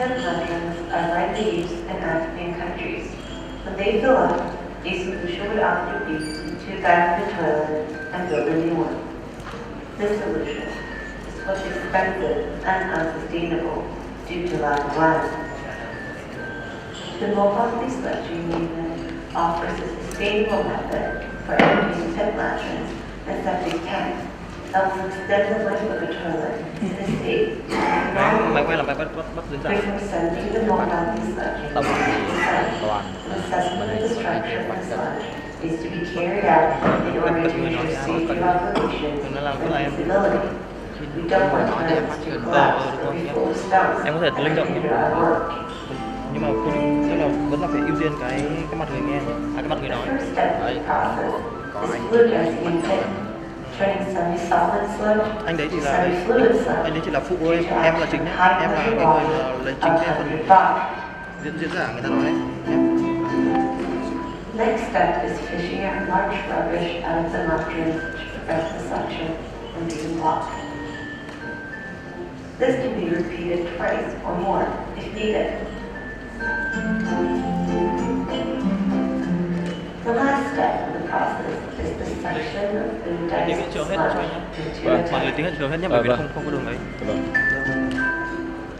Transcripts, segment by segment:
Tent lanterns are widely used in African countries. When they fill up, a solution would often be to abandon the toilet and build a new one. This solution is both expensive and unsustainable due to lack of land. The mobile sledging movement offers a sustainable method for emptying tent lanterns and septic tanks that will extend the life of the toilet in the state. Máy quay là máy bắt dưới dạng. Before sending the mobile sledging to the site, an assessment of the structure of the sludge is to be carried out in order to ensure safety of operations and feasibility. We don't want toilets to collapse or be full of stones Em có thể linh động and our work. nhưng mà tức là vẫn là phải ưu tiên cái mặt người nghe nhé, cái mặt người nói. The first step of the process is fluid dressing in pit, turning semi-solid sludge Anh đấy to thì là semi-fluid sludge. anh đấy chỉ là phụ em là chính nhé, em là cái người mà lấy chính cái phần diễn giả người ta nói đấy. Next step is fishing out large rubbish out of the lanterns to prevent the suction from being blocked. This can be repeated twice or more if needed. The last step of the process is the section of Tiếng fluidized hiện trường hết sludge cho anh nhé. into a Mọi người tank. tiếng hiện trường hết nhé, bởi vì không có đường ấy.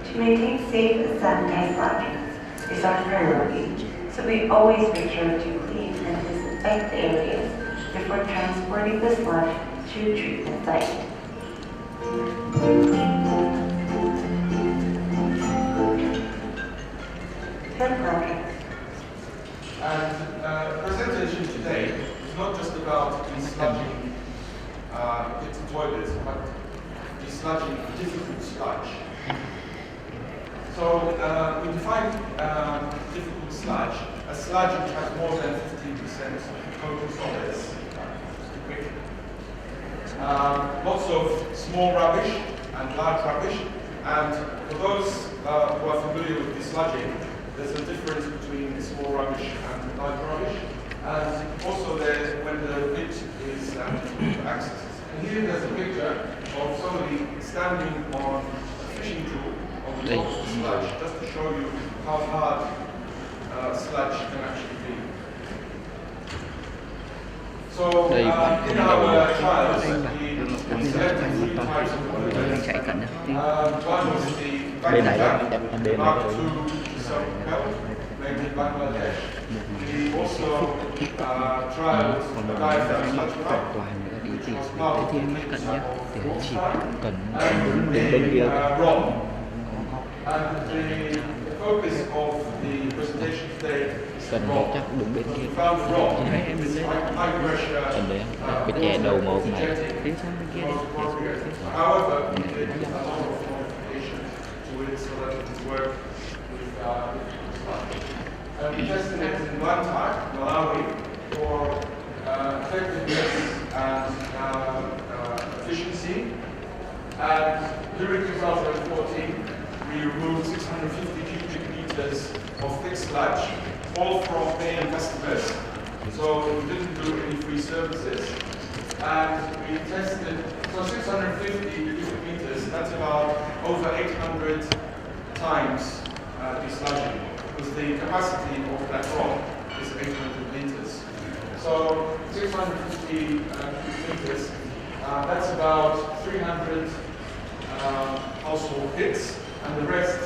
To maintain safe and sanitized lanterns is our priority, so we always make sure to clean and disinfect the areas before transporting the sludge to a treatment site. Tent lanterns. And the presentation today is not just about desludging its toilets, but desludging difficult sludge. So we define difficult sludge as sludge which has more than 15% total solids. Lots of small rubbish and large rubbish. And for those who are familiar with desludging, there's a difference between small rubbish and large rubbish. And also when the pit is difficult to access. And here there's a picture of somebody standing on a fishing tool on the top of the sludge, just to show you how hard sludge can actually be. So in our trials, we selected three types of water. One was the Bangladesh, Mark II self-propelled, made in Bangladesh. We also trialed a diaphragm sludge pump, which was powered by ROM. And the focus of the presentation today is the ROM. We found the ROM is high pressure, energetic, appropriate. However, we did a lot of modifications to it so that it would work with sludge. And we tested it in one time, Malawi, for effectiveness and efficiency. And during 2014, we removed 650 cubic meters of thick sludge, all from paying customers. So we didn't do any free services. And we tested, so 650 cubic meters, that's about over 800 times desludging, because the capacity of that rock is 800 liters. So 650 cubic meters, that's about 300 household pits, and the rest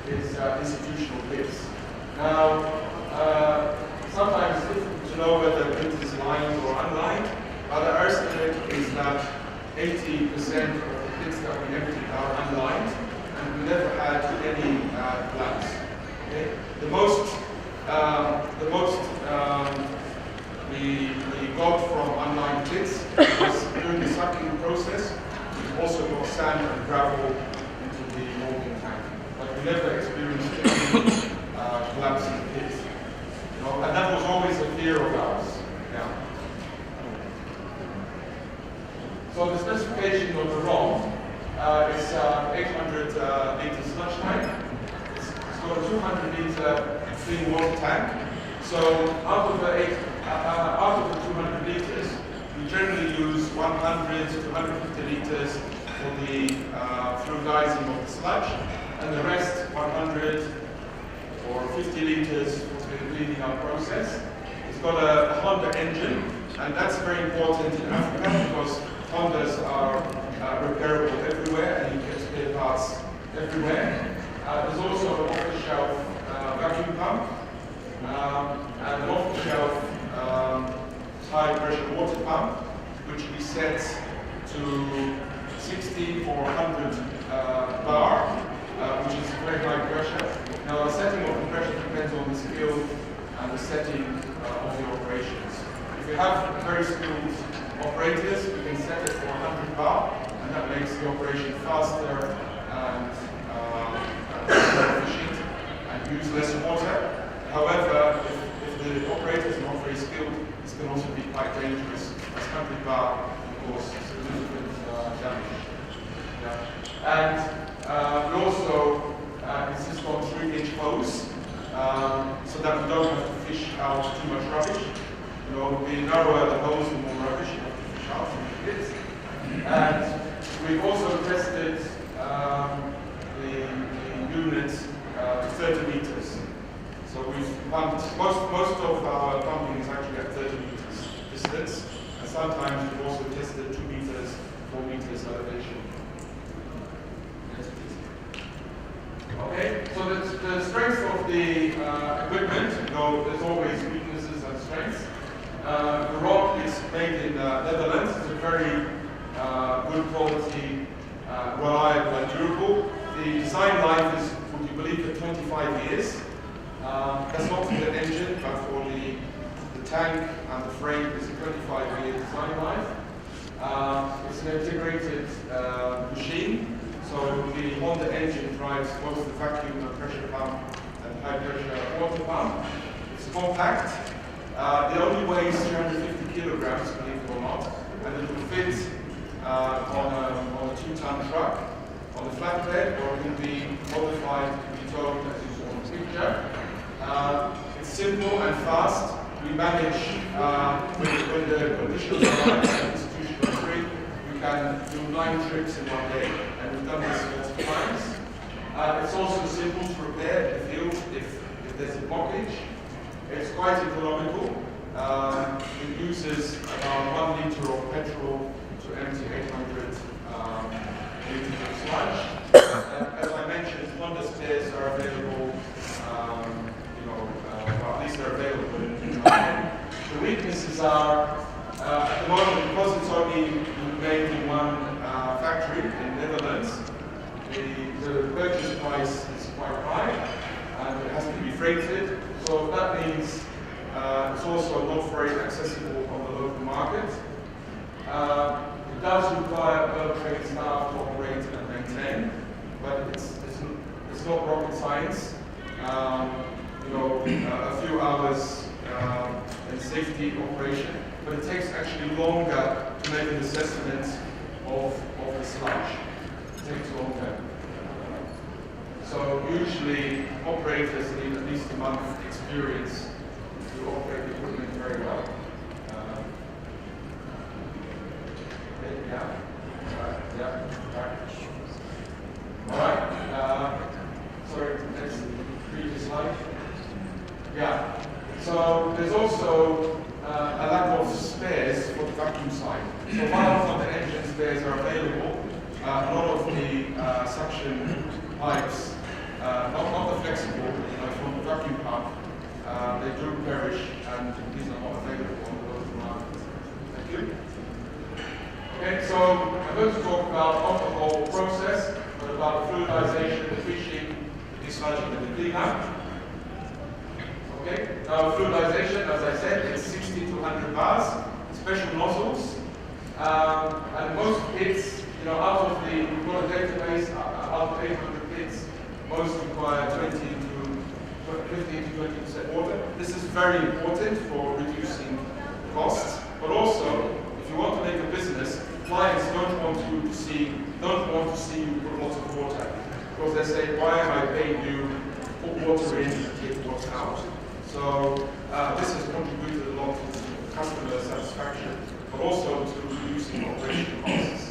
is institutional pits. Now, sometimes it's difficult to know whether a pit is lined or unlined, but our estimate is that 80% of the pits that we emptied are unlined, and we never had any collapse. Okay? The most we got from unlined pits was during the sucking process. We also got sand and gravel into the walking tank, but we never experienced any collapse in the pits. You know, and that was always a fear of ours. Yeah. So the specification of the ROM is 800 liter sludge tank. It's got a 200 liter clean water tank. So out of the 200 liters, we generally use 100 to 150 liters for the fluidizing of the sludge, and the rest 100 or 50 liters for the cleaning up process. It's got a Honda engine, and that's very important in Africa because Hondas are repairable everywhere and you get spare parts everywhere. There's also an off-the-shelf vacuum pump and an off-the-shelf high-pressure water pump, which we set to 60 or 100 bar, which is very high pressure. Now, the setting of the pressure depends on the skill and the setting of the operations. If you have very skilled operators, you can set it for 100 bar, and that makes the operation faster and more efficient and use less water. However, if the operator is not very skilled, this can also be quite dangerous, as 100 bar can cause significant damage. Yeah. And we also insist on 3-inch hose, so that we don't have to fish out too much rubbish. You know, the narrower the hose, the more rubbish you have to fish out from the pits. And we've also tested the unit to 30 meters. So we've pumped, most of our pumping is actually at 30 meters distance, and sometimes we've also tested 2 meters, 4 meters elevation. Okay, so the strength of the equipment, you know, there's always weaknesses and strengths. The rod is made in Netherlands. It's a very good quality, reliable and durable. The design life is, would you believe it, 25 years. That's not for the engine, but for the tank and the frame. It's a 25-year design life. It's an integrated machine. So the Honda engine drives both the vacuum and pressure pump and high pressure water pump. It's compact. It only weighs 350 kilograms, believe it or not, and it will fit on a 2-ton truck, on a flatbed, or it can be modified to be towed as you saw in the picture. It's simple and fast. We manage, when the conditions are right and institutional free, we can do 9 trips in 1 day, and we've done this multiple times. It's also simple to repair in the field if there's a blockage. It's quite economical. It uses about 1 liter of petrol to empty 800 liters of sludge. As I mentioned, Honda spares are available, well, at least they're available in the market. The weaknesses are, at the moment, because it's only made in one factory in Netherlands, the purchase price is quite high, and it has to be freighted. So that means it's also not very accessible on the local market. It does require well-trained staff to operate and maintain, but it's not rocket science. A few hours in safety operation, but it takes actually longer to make an assessment of the sludge. It takes longer. So usually operators need at least a month experience to operate the equipment very well. All right. Sorry, next previous slide. Yeah. So there's also a lack of spares for the vacuum side. So while some of the engine spares are available, a lot of the suction pipes, not the flexible, from the vacuum pump, they do perish, and these are not available on the local market. Thank you. Okay, so I'm going to talk about not the whole process, but about the fluidization, the fishing, the desludging, and the cleanup. Okay, now fluidization, as I said, it's 60 to 100 bars, special nozzles, and most pits, out of the, we've got a database, out of 800 pits, most require 15 to 20% water. This is very important for reducing costs, but also, if you want to make a business, clients don't want to see you put lots of water, because they say, why am I paying you to put water in and take water out? So this has contributed a lot to customer satisfaction, but also to reducing operation costs.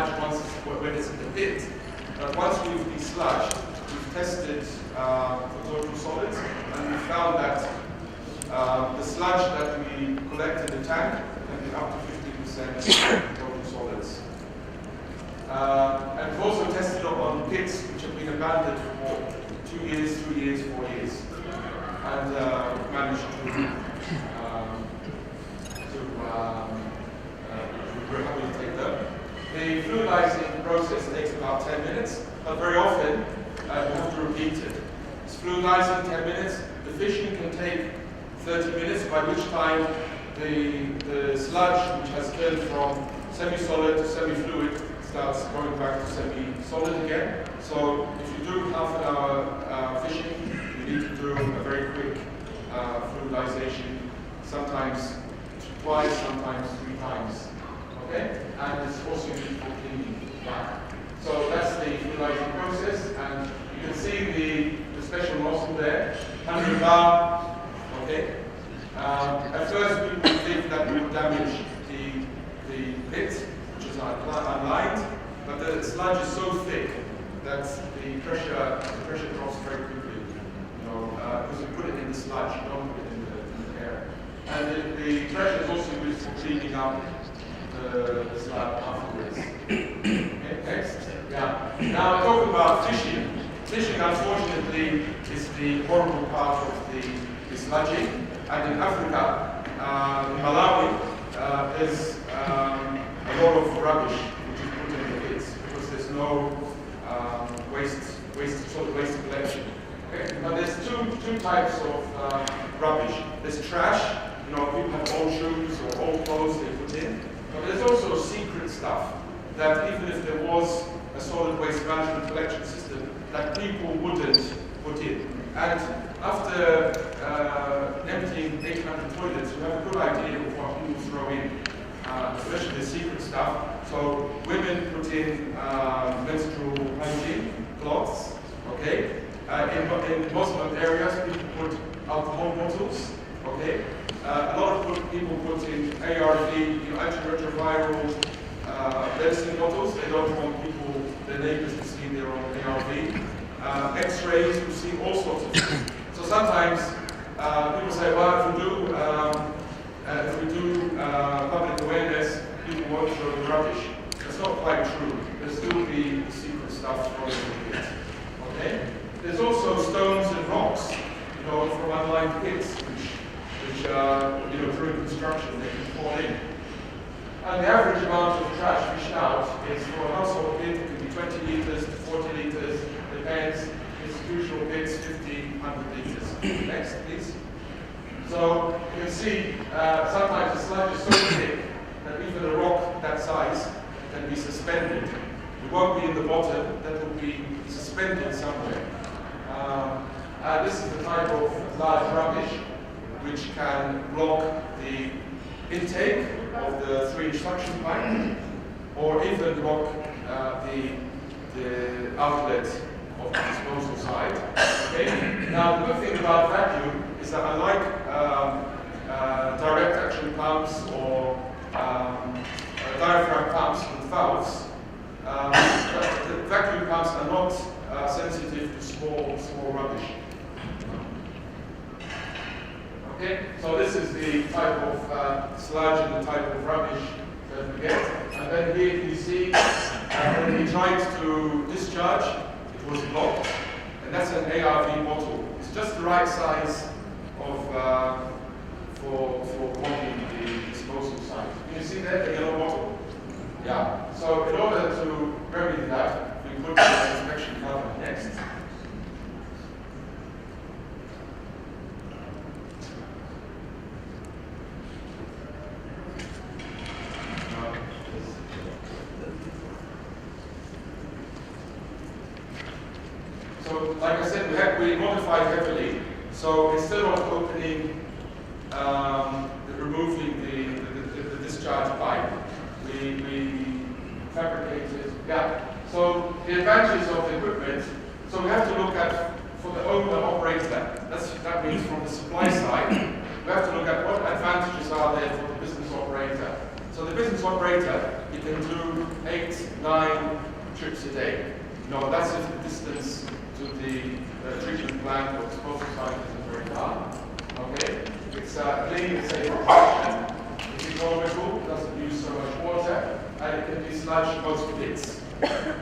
sludge when it's in the pit. But once we've desludged, we've tested for total solids, and we found that the sludge that we collect in the tank can be up to 50% total solids. And we've also tested it on pits which have been abandoned for 2 years, 3 years, 4 years, and managed to rehabilitate them. The fluidizing process takes about 10 minutes, but very often you have to repeat it. It's fluidizing 10 minutes. The fishing can take 30 minutes, by which time the sludge, which has turned from semi-solid to semi-fluid, starts going back to semi-solid again. So if you do half an hour fishing, you need to do a very quick fluidization, sometimes twice, sometimes 3 times. Okay? And it's also used for cleaning back. So that's the fluidizing process, and you can see the special nozzle there, 100 bar. Okay? At first people think that we will damage the pit, which is unlined, but the sludge is so thick that the pressure drops very quickly. Because you put it in the sludge, you don't put it in the air. And the pressure is also used for cleaning up the sludge afterwards. Okay, next. Yeah. Now talking about fishing. Fishing, unfortunately, is the horrible part of the sludging. And in Africa, in Malawi, there's a lot of rubbish which is put in the pits because there's no solid waste collection. Okay? But there's two types of rubbish. There's trash. People have old shoes or old clothes they put in. But there's also secret stuff that even if there was a solid waste management collection system, that people wouldn't put in. And after emptying 800 toilets, you have a good idea of what people throw in, especially the secret stuff. So women put in menstrual hygiene cloths, okay? In Muslim areas, people put alcohol bottles, okay? A lot of people put in ARV, antiretroviral medicine bottles. They don't want their neighbors to see their own ARV. X-rays, you see all sorts of things. So sometimes people say, well, if we do public awareness, people won't throw the rubbish. That's not quite true. There's still the secret stuff thrown in the pit. Okay? There's also stones and rocks, from unlined pits, which during construction they can fall in. And the average amount of trash fished out is for a household pit, it could be 20 liters to 40 liters, depends. Institutional pits, 50, 100 liters. Next, please. So you can see sometimes the sludge is so thick that even a rock that size can be suspended. It won't be in the bottom, that will be suspended somewhere. This is the type of large rubbish which can block the intake of the 3-inch suction pipe, or even block the outlet of the disposal side. Okay? Now the good thing about vacuum is that unlike direct action pumps or diaphragm pumps with valves, the vacuum pumps are not sensitive to small rubbish. Okay, so this is the type of sludge and the type of rubbish that we get. And then here you see when we tried to discharge, it was blocked. And that's an ARV bottle. It's just the right size of for blocking the disposal site. Can you see there, the yellow bottle? Yeah. So in order to remedy that, we put the inspection cover next. So, like I said, we modified heavily. So instead of opening, removing the discharge pipe, we fabricated. Yeah. So the advantages of the equipment. So we have to look at for the owner-operator. That means from the supply side, we have to look at what advantages are there for the business operator. So the business operator, he can do 8, 9 trips a day. No, that's if the distance to the treatment plant or disposal site isn't very far. Okay? It's clean, it's safe operation. It's economical, doesn't use so much water, and it can dislodge most bits.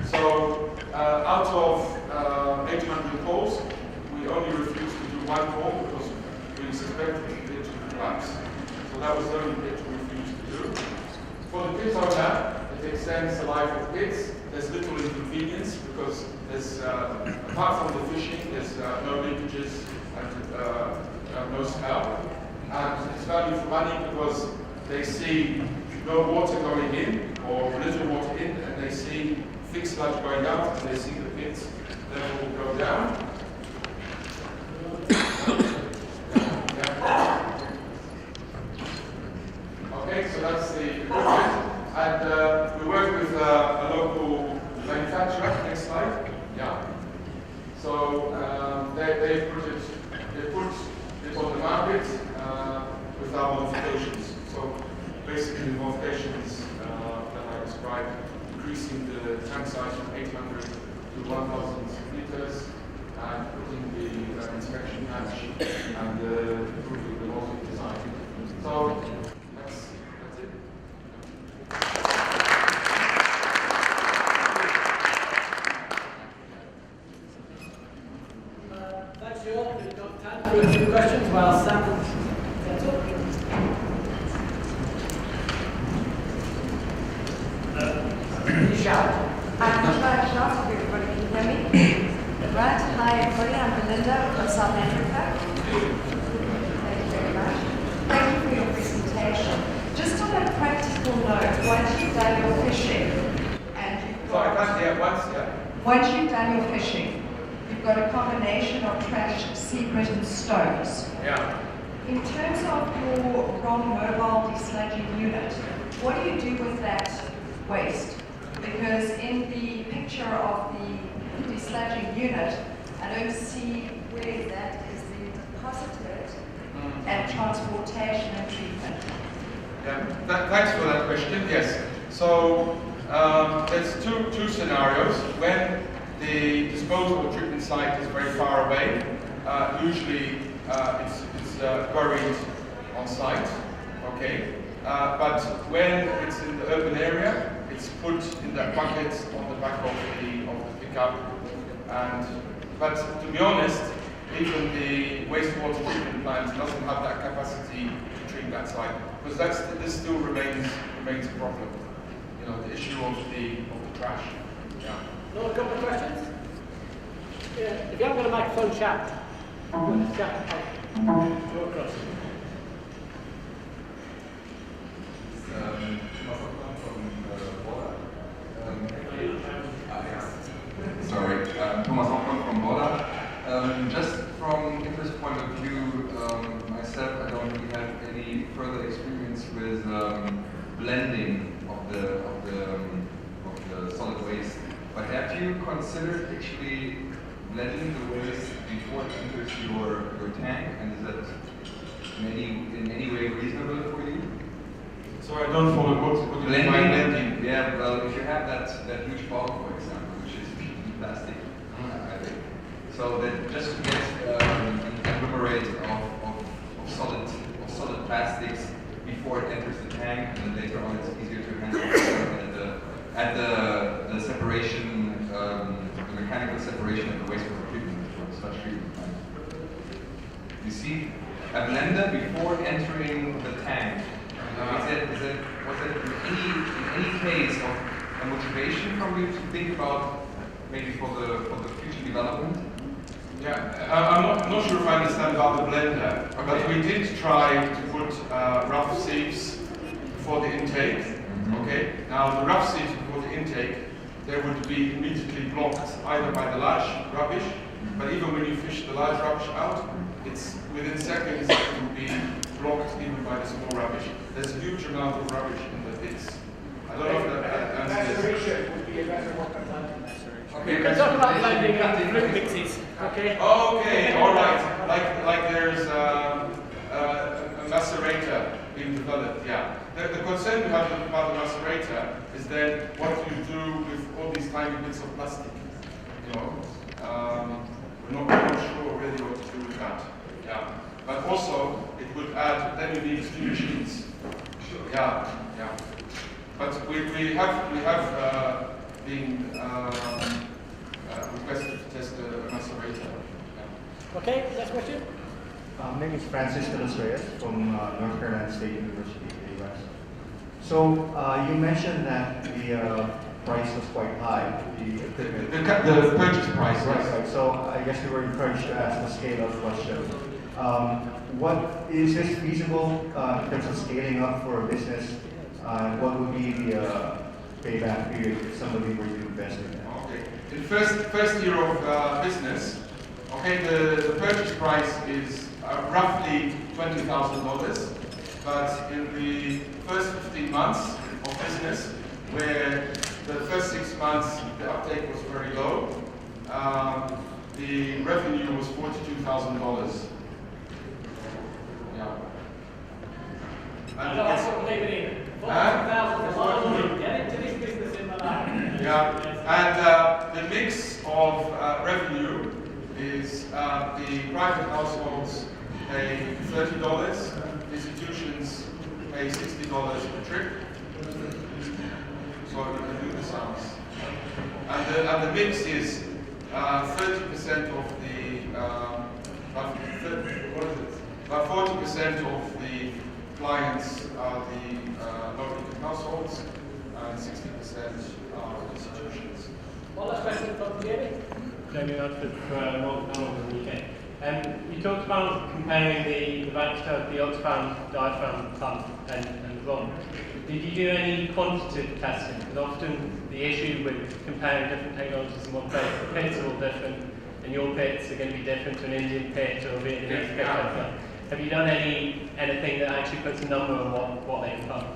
So out of 800 calls, we only refused to do 1 call because we suspected the bit to collapse. So that was the only bit we refused to do. For the pit owner, it extends the life of pits. There's little inconvenience because there's, apart from the fishing, there's no leakages and no smell. And it's value for money because they see no water going in or little water in, and they see thick sludge going out, and they see the pit level go down. Okay, so that's the equipment. And we work with a local manufacturer. Next slide. Yeah. So they put it on the market with our modifications. So basically, the modifications that I described, increasing the tank size from 800 to 1,000 liters, and putting the inspection hatch and improving the nozzle design. So that's it. Thanks, you all. We've got time for a few questions while Sam gets up. Can you shout? I'm trying to shout if everybody can hear me. Right, hi everybody, I'm Belinda from South Africa. Thank you very much. Thank you for your presentation. Just on a practical note, once you've done your fishing, and you've So I got, can't hear once, yeah. once you've done your fishing, you've got a combination of trash, secret and stones. Yeah. In terms of your ROM mobile desludging unit, what do you do with that waste? Because in the picture of the desludging unit, I don't see where that is being deposited and transportation and treatment. Yeah. Thanks for that question. Yes. So there's two scenarios. When the disposal or treatment site is very far away, usually it's buried on site. Okay. But when it's in the urban area, it's put in that bucket on the back of the pickup. But to be honest, even the wastewater treatment plant doesn't have that capacity to treat that site, because this still remains a problem. You know, the issue of the trash. Yeah. Another couple of questions? Yeah. If you haven't got a microphone, shout. Shout. Go across. Thomas Hoffmann from Border. Just from interest point of view, myself, I don't really have any further experience with blending of the solid waste. But have you considered actually blending the waste before it enters your tank? And is that in any way reasonable for you? So I don't follow what you mean by blending. Yeah, well, if you have that huge bottle, for example, which is plastic, I think. So that just to get an agglomerate of solid plastics before it enters the tank, and then later on it's easier to handle at the separation, the mechanical separation of the wastewater treatment from the sludge treatment plant. You see, a blender before entering the tank. Was it in any case of a motivation from you to think about maybe for the future development? Yeah, I'm not sure if I understand about the blender, Okay. but we did try to put rough sieves for the intake. Okay. Now the rough sieves before the intake, they would be immediately blocked either by the large rubbish, but even when you fish the large rubbish out, it's within seconds it would be blocked even by the small rubbish. There's a huge amount of rubbish in the pits. I don't know if that answers. Maceration would be a better work on that. Okay, We can talk about blending and fluid mixes. Okay. Okay, all right. Like there's a macerator being developed. Yeah. The concern we have about the macerator is then what do you do with all these tiny bits of plastic? You know, we're not sure really what to do with that. Yeah, but also it would add. Then you need 2 machines. Yeah, yeah. But we have been requested to test the macerator. Yeah. Okay, next question. My name is Francis Reyes from North Carolina State University in the US. So you mentioned that the price was quite high, the equipment. The purchase price, Right. So I guess we were encouraged to ask the scale-up question. What is this feasible in terms of scaling up for a business? What would be the payback period if somebody were to invest in that? Okay. In the first year of business, okay, the purchase price is roughly $20,000, but in the first 15 months of business, where the first 6 months the uptake was very low, the revenue was $42,000. Yeah. I know I sort of leave it in. 40,000 is long. Get into this business in Milan. Yeah, and the mix of revenue is the private households pay $30, institutions pay $60 per trip. So you can do the sums. And the mix is 30% of the about 40% of the clients are the low-income households, and 60% are institutions. One last question from Jamie. Jamie Radford for Morgan Stanley in the UK. You talked about comparing the vacuum, the ultrasound diaphragm pump and ROM. Did you do any quantitative testing? Because often the issue with comparing different technologies in one place, the pits are all different, and your pits are going to be different to an Indian pit or a Vietnamese pit. Have you done anything that actually puts a number on what they can pump?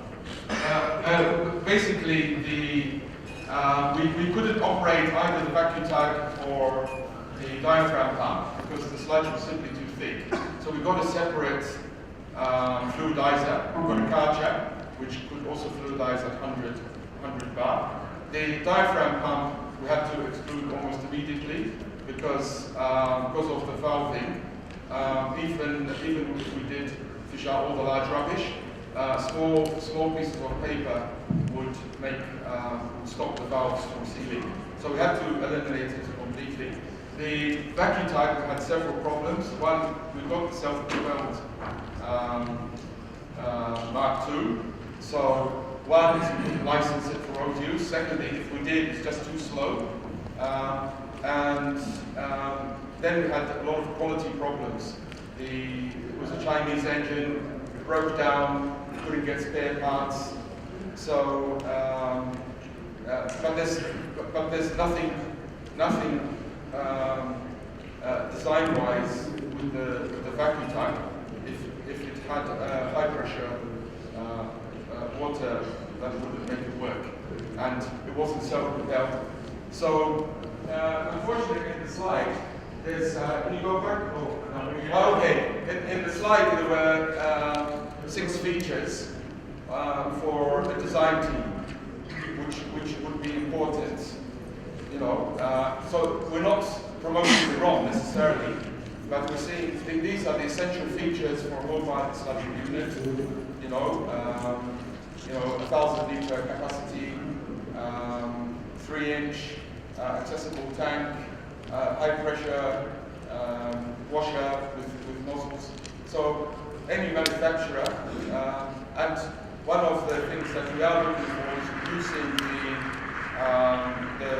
Basically, we couldn't operate either the vacuum tag or the diaphragm pump because the sludge was simply too thick. So we got a separate fluidizer. We got a Karcher, which could also fluidize at 100 bar. The diaphragm pump we had to exclude almost immediately because of the valving. Even if we did fish out all the large rubbish, small pieces of paper would stop the valves from sealing. So we had to eliminate it completely. The vacuum type had several problems. One, we got the self-propelled Mark II. So one is we couldn't license it for road use. Secondly, if we did, it's just too slow. Then we had a lot of quality problems. It was a Chinese engine, it broke down, we couldn't get spare parts. So, but there's nothing design-wise with the vacuum type. If it had high pressure water, that wouldn't make it work, and it wasn't self-propelled. So, unfortunately, in the slide, there's. Can you go back? Okay. In the slide, there were 6 features for the design team, which would be important. You know, so we're not promoting the ROM necessarily, but we're saying these are the essential features for a mobile sludging unit. You know, 1,000 liter capacity, 3-inch accessible tank, high pressure washer with nozzles. So any manufacturer, and one of the things that we are looking for is reducing the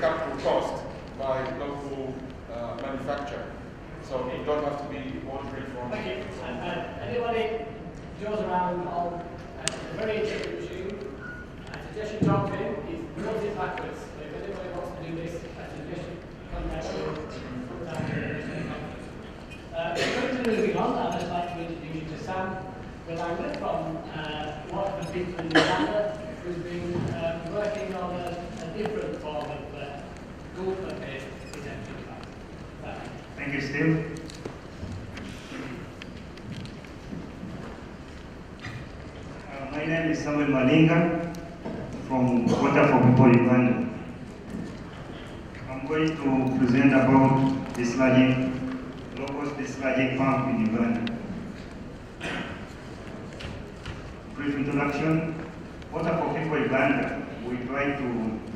capital cost by local manufacture. So you don't have to be ordering from. Thank you. Anybody goes around on a very interesting machine, I suggest you talk to him. He's built it backwards. So if anybody wants to do this, I suggest you contact him. Moving on, I'd just like to introduce you to Sam Wilanger from one of the people in the matter who's been working on a different form of gulper-based detection device. Thank you, Steve. My name Samuel Malinga from Water for People Uganda. I'm going to present about dislodging, low-cost dislodging pump in Uganda. Brief introduction. Water for People Uganda, we try to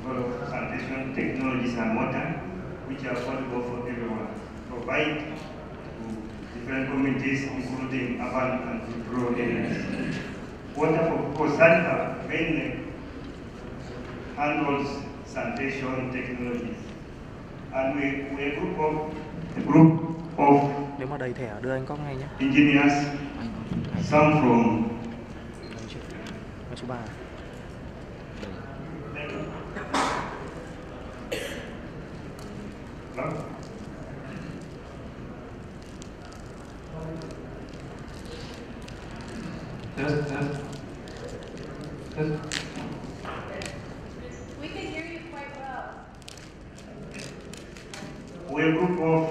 develop sanitation technologies and water which are affordable for everyone. Provide to different communities, including urban and rural areas. Water for People Center mainly handles sanitation technologies. And we're a group of Nếu mà đầy thẻ đưa anh có ngay nhé. engineers, some from số 3. Hello? Test. We can hear you quite well. We're a group of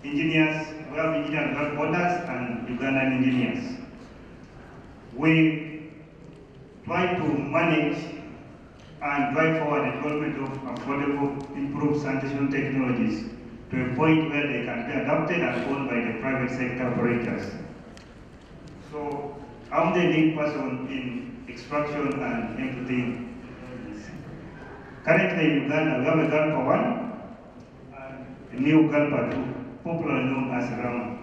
engineers, we have engineers, we have borders and Ugandan engineers. We try to manage and drive forward the development of affordable, improved sanitation technologies to a point where they can be adopted and owned by the private sector operators. So I'm the lead person in extraction and everything. Currently in Uganda, we have a GALPA 1 and a new GALPA 2, popularly known as RAM.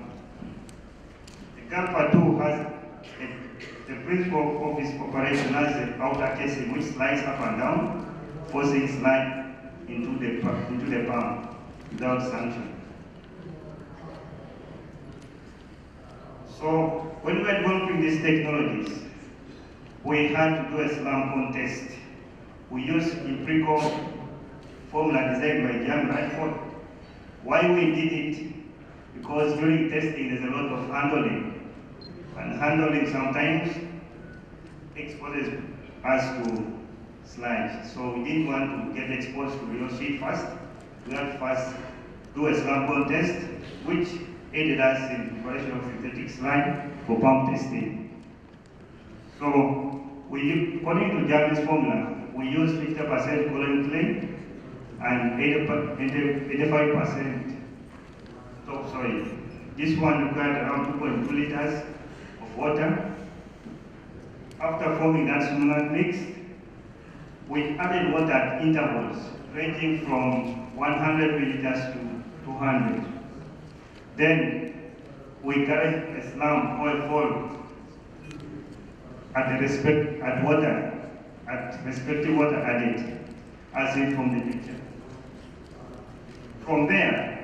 The GALPA 2 has the principal of its operation has the outer casing which slides up and down, forcing slide into the pump without sanction. So when we were developing these technologies, we had to do a slam cone test. We used empirical formula designed by Jan Radford. Why we did it? Because during testing there's a lot of handling. And handling sometimes exposes us to slides. So we didn't want to get exposed to real sheet first. We had to first do a slam cone test, which aided us in preparation of synthetic slide for pump testing. So according to Japanese formula, we use 50% coolant clay and 85% topsoil. This one required around 2.2 liters of water. After forming that simulant mix, we added water at intervals ranging from 100 milliliters to 200. Then we carried a slam oil foil at respective water added, as seen from the picture. From there,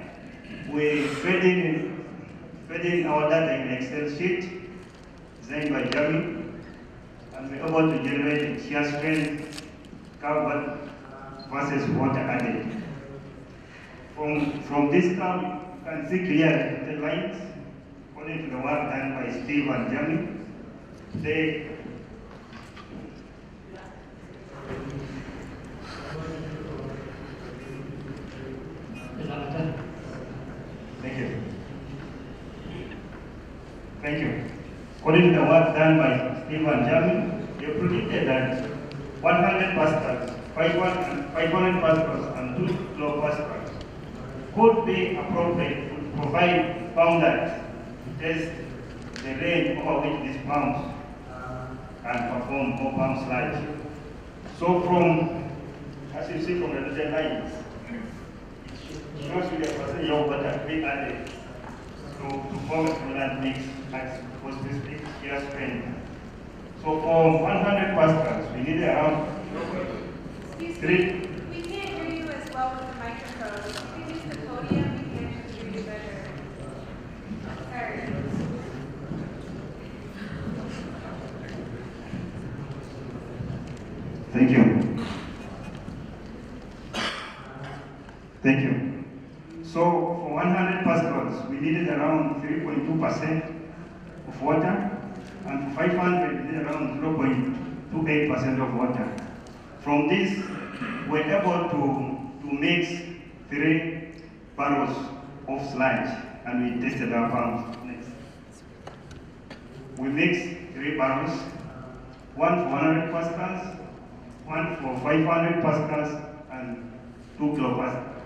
we fed in our data in an Excel sheet designed by Jami, and we were able to generate shear strength, carbon versus water added. From this graph, you can see clearly the lines according to the work done by Steve and Jami. Thank you. According to the work done by Steve and Jami, they predicted that 100 pascals, 500 pascals, and 2 kilopascals could be appropriate to provide boundaries to test the range over which these pumps can perform more pump slides. So as you see from the little lines, it shows you the percentage of water being added to form a coolant mix for specific shear strength. So for 100 pascals, we need around 3. We can't hear you as well with the microphone. If you can use the podium, we can actually hear you better. Sorry. Thank you. Thank you. So for 100 pascals, we needed around 3.2% of water, and for 500, we needed around 0.28% of water. From this, we're able to mix 3 barrels of sludge, and we tested our pumps. Next. We mixed 3 barrels one for 100 pascals, one for 500 pascals, and 2 kilopascals.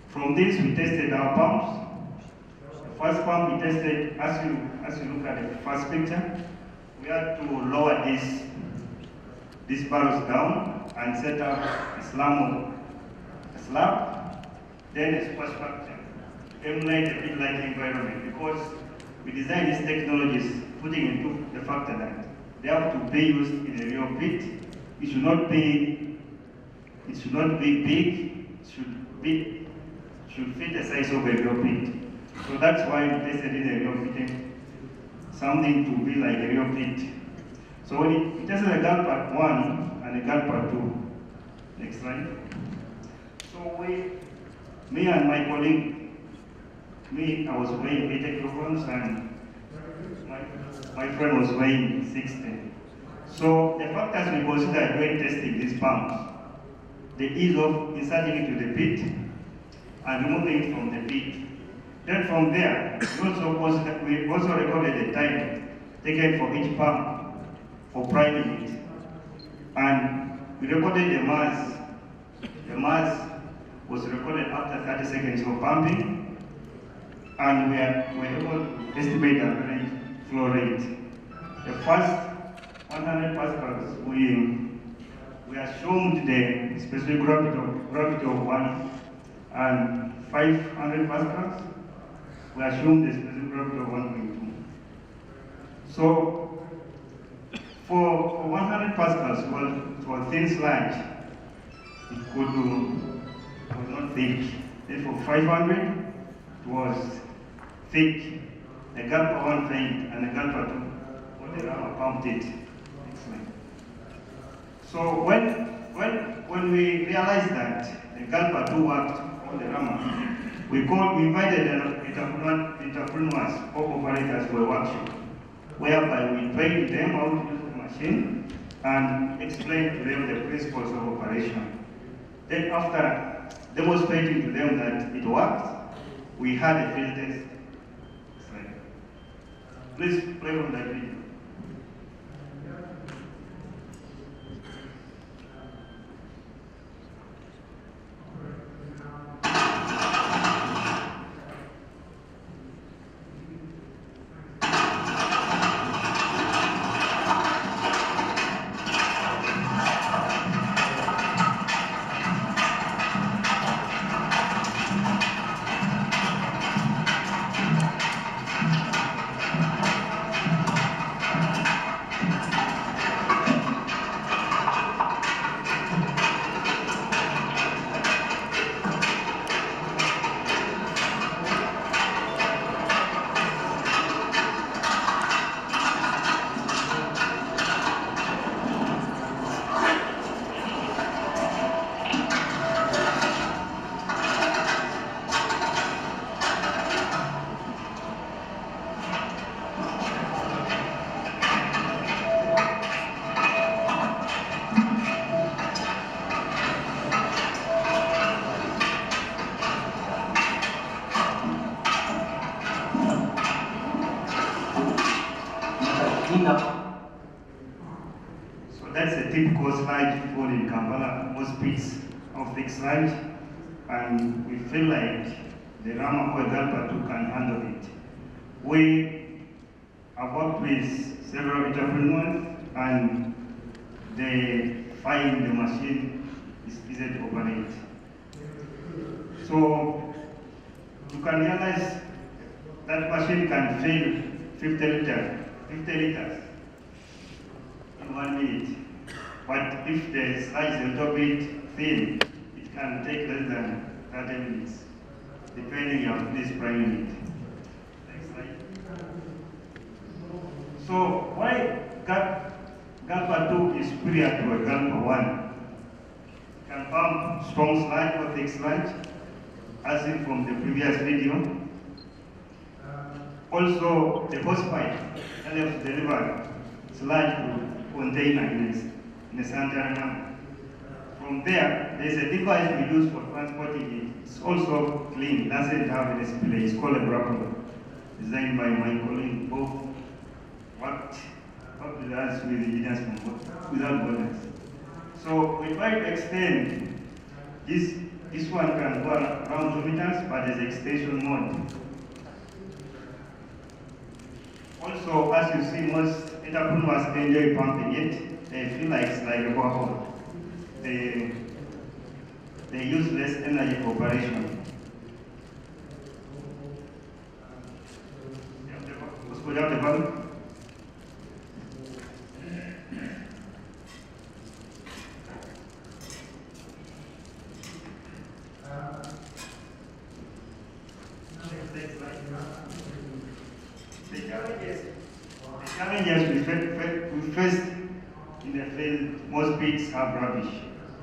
From this, we tested our pumps. The first pump we tested, as you look at the first picture, we had to lower these barrels down and set up a slab, then a splash factor, emulate a bit like environment, because we designed these technologies putting into the factor that they have to be used in a real pit. It should not be big. It should fit the size of a real pit. So that's why we tested in a real pit, something to be like a real pit. So when we tested a gun part 1 and a gun part 2. Next slide. So me and my colleague, I was weighing 80 kilograms and my friend was weighing 60. So the factors we considered when testing these pumps, the ease of inserting it to the pit and removing it from the pit. Then from there, we also recorded the time taken for each pump for priming it. And we recorded the mass. The mass was recorded after 30 seconds of pumping, and we were able to estimate the average flow rate. The first 100 pascals, we assumed the specific gravity of 1, and 500 pascals, we assumed the specific gravity of 1.2. So for 100 pascals, for thin sludge, it was not thick. Then for 500, it was thick. The gulp 1 failed, and the gulp 2, when the rammer pumped it. Excellent. So when we realized that the gulp 2 worked on the rammer, we invited entrepreneurs or operators for a workshop, whereby we trained them how to use the machine and explained to them the principles of operation. Then after demonstrating to them that it worked, we had a field test. Please play on that video. So that's a typical slide food in Kampala, most pits of thick sludge, and we feel like the Rama or Galpa 2 can handle it. We have worked with several entrepreneurs, and they find the machine is easy to operate. So you can realize that machine can fill 50 liters in 1 minute. But if the slide is a little bit thin, it can take less than 30 minutes, depending on this priming it. Next slide. So why Galpa 2 is superior to a Galpa 1? It can pump strong sludge or thick sludge, as in from the previous video. Also, the hosepipe helps deliver sludge to container in a sanitary manner. From there, there is a device we use for transporting it. It's also clean, doesn't have a display. It's called a grappler, designed by my colleague. Both worked with us with engineers without borders. So we try to extend this one can go around 2 meters, but there's extension mode. Also, as you see, most entrepreneurs enjoy pumping it. They feel like it's like a borehole. They use less energy for operation. Let's go down the bottom. The challenges we face in the field, most pits have rubbish,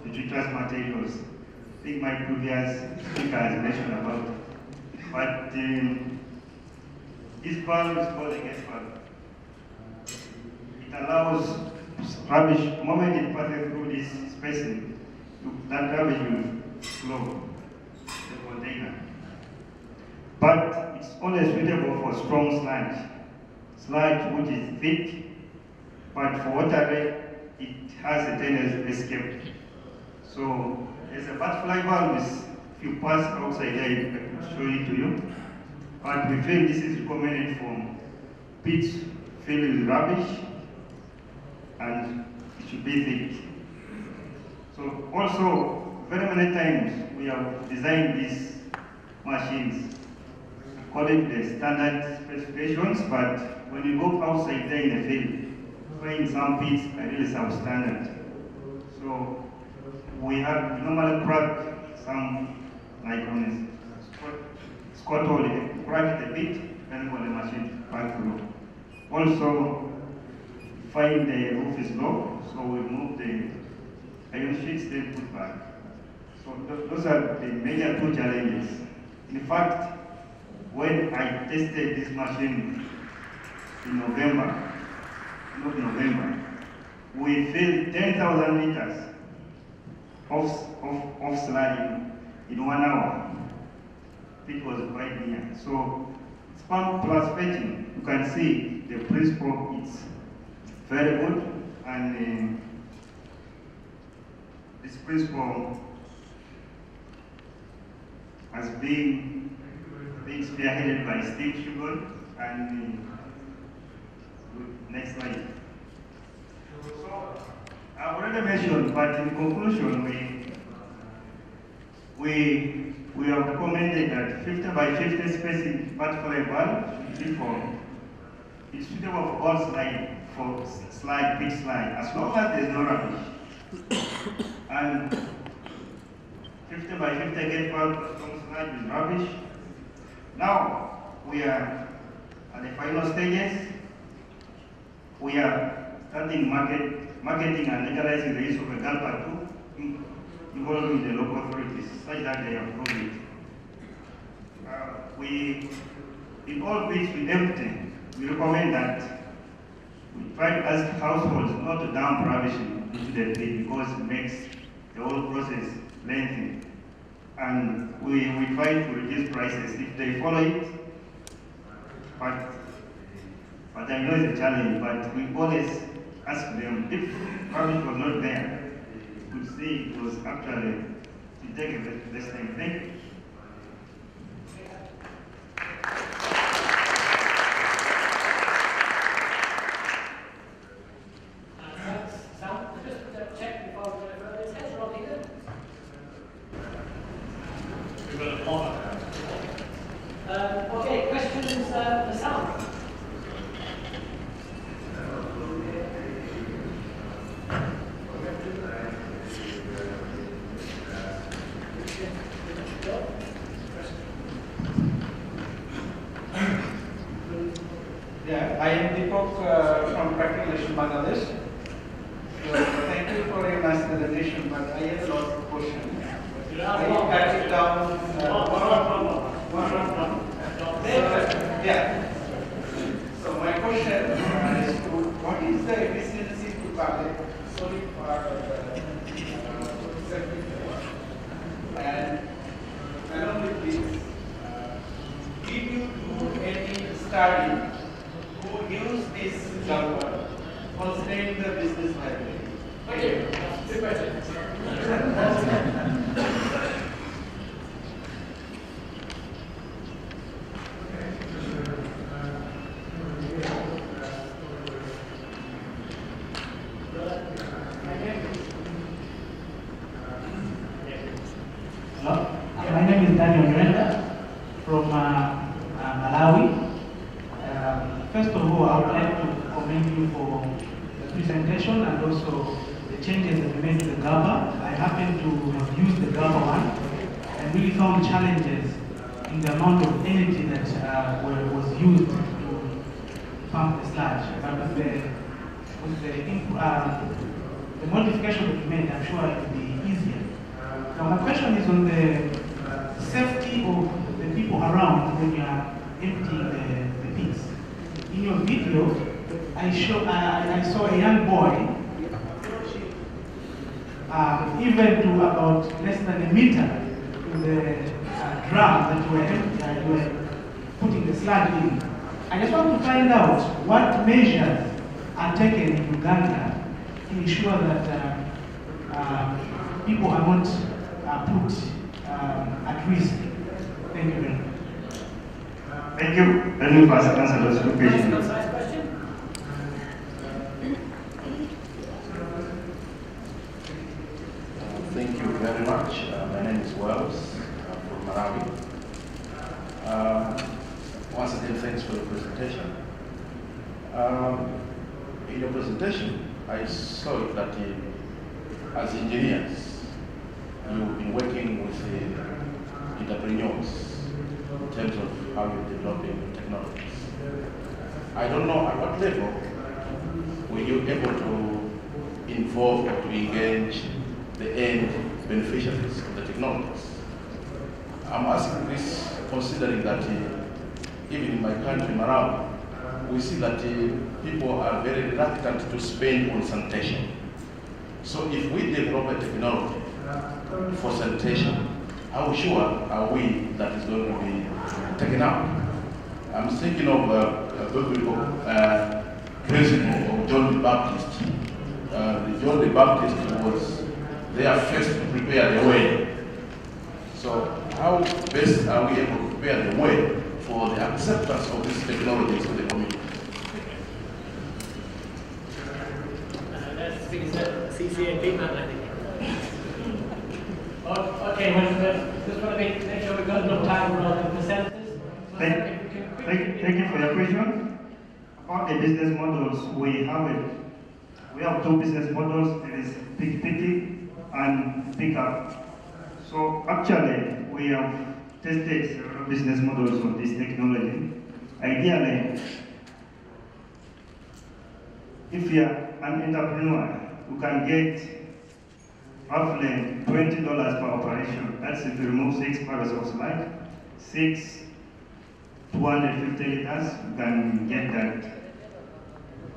the treacherous materials. I think my previous speaker has mentioned about it. But this valve is called a gas valve. It allows rubbish, the moment it passes through this spacing, that rubbish will flow the container. But it's only suitable for strong sludge which is thick, but for water it has a tendency to escape. So there's a butterfly valve. If you pass outside there, I can show it to you. But we feel this is recommended for pits filled with rubbish, and it should be thick. So also, very many times we have designed these machines according to the standard specifications, but when you go outside there in the field, find some pits are really substandard. So we have normally crack some, like on a scot hole, crack it a bit, and when the machine back through. Also, find the roof is low, so we remove the iron sheets, then put back. So those are the major two challenges. In fact, when I tested this machine in November, we filled 10,000 liters of sludge in 1 hour. It was quite near. So it's pump plus fetching. You can see the principle is very good, and this principle has been spearheaded by Steve Sugar and next slide. So I've already mentioned, but in conclusion, we have recommended that 50 by 50 spacing butterfly valve should be it's suitable for all slide, for slide, big slide, as long as there's no rubbish. And 50 by 50 gate valve strong slide with rubbish. Now we are at the final stages. We are starting marketing and legalizing the use of a GALPA 2 involving the local authorities such that they approve it. In all pits we empty, we recommend that we try to ask households not to dump rubbish into the pit because it makes the whole process lengthy. And we try to reduce prices if they follow it. But I know it's a challenge, but we always ask them if rubbish was not there, we could see it was actually to take the best time. Thank you. Okay, questions for Sam? Yeah, I am Deepak from Practical Bangladesh. So thank you for your nice presentation, but I have a lot of questions. I cut it down. Yeah. So my question is what is the efficiency to target solid part of the circuit? And along with this, did you do any study who use this jumper contain the business liability. Thank you. That's two questions. Hello, my name is Daniel Renda from Malawi. First of all, I would like to commend you for the presentation and also the changes that you made to the GABA. I happen to have used the GABA one and really found challenges in the amount of energy that was used to pump the sludge. But with the modification that you made, I'm sure it will be easier. Now my question is on the safety of the people around when you are emptying the pits. In your video, I saw a young boy, even to about less than a meter to the drum that you were putting the sludge in. I just want to find out what measures are taken in Uganda to ensure that people are not put at risk. Thank you very much. Thank you. Let me first answer those two questions. Thank you very much. My name is Wells from Malawi. Once again, thanks for the presentation. In your presentation, I saw that as engineers, you've been working with entrepreneurs in terms of how you're developing technologies. I don't know at what level were you able to involve or to engage the end beneficiaries of the technologies. I'm asking this considering that even in my country, Malawi, we see that people are very reluctant to spend on sanitation. So if we develop a technology for sanitation, how sure are we that it's going to be taken up? I'm thinking of a biblical principle of John the Baptist. John the Baptist was there first to prepare the way. So how best are we able to prepare the way for the acceptance of these technologies in the community? That's CCAP man, I think. Okay, well, just want to make sure we've got enough time for all the presenters. Thank you for your question. About the business models, we have two business models. There is pick and pick up. So actually, we have tested several business models on this technology. Ideally, if you are an entrepreneur, you can get roughly $20 per operation. That's if you remove 6 barrels of sludge, 250 liters, you can get that.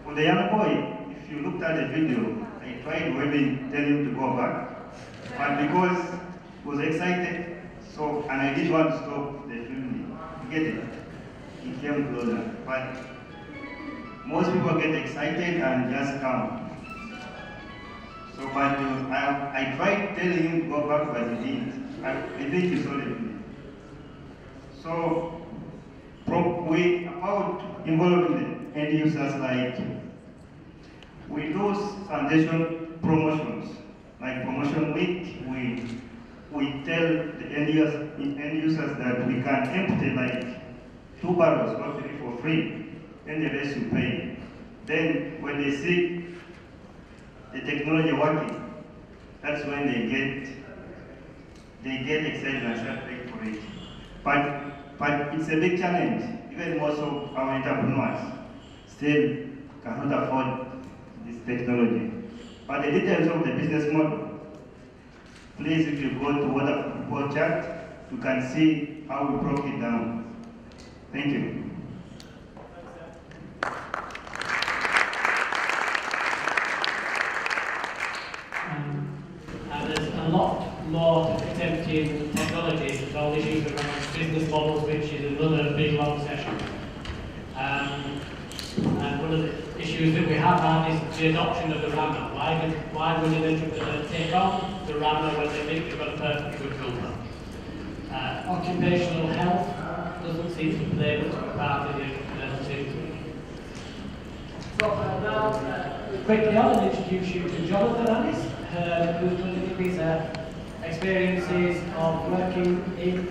For the young boy, if you looked at the video, I tried waving, telling him to go back, but because he was excited, and I didn't want to stop the filming. You get it? He came closer. But most people get excited and just come. So, but I tried telling him to go back, but he didn't. I think he saw the video. So, about involving the end users, like we do sanitation promotions, like promotion week. We tell the end users that we can empty like 2 barrels or 3 for free, and the rest you pay. Then when they see the technology working, that's when they get excited and start paying for it. But it's a big challenge. Even most of our entrepreneurs still cannot afford this technology. But the details of the business model, please, if you go to Water Report Chat, you can see how we broke it down. Thank you. There's a lot more to attempting technologies and all issues around business models, which is another big long session. And of the issues that we have had is the adoption of the rammer. Why would an entrepreneur take on the rammer when they think they've got a perfectly good filter? Occupational health doesn't seem to play much of a part in the entrepreneur's team. So now, quickly on and introduce you to Jonathan Annis, who's going to give his experiences of working in.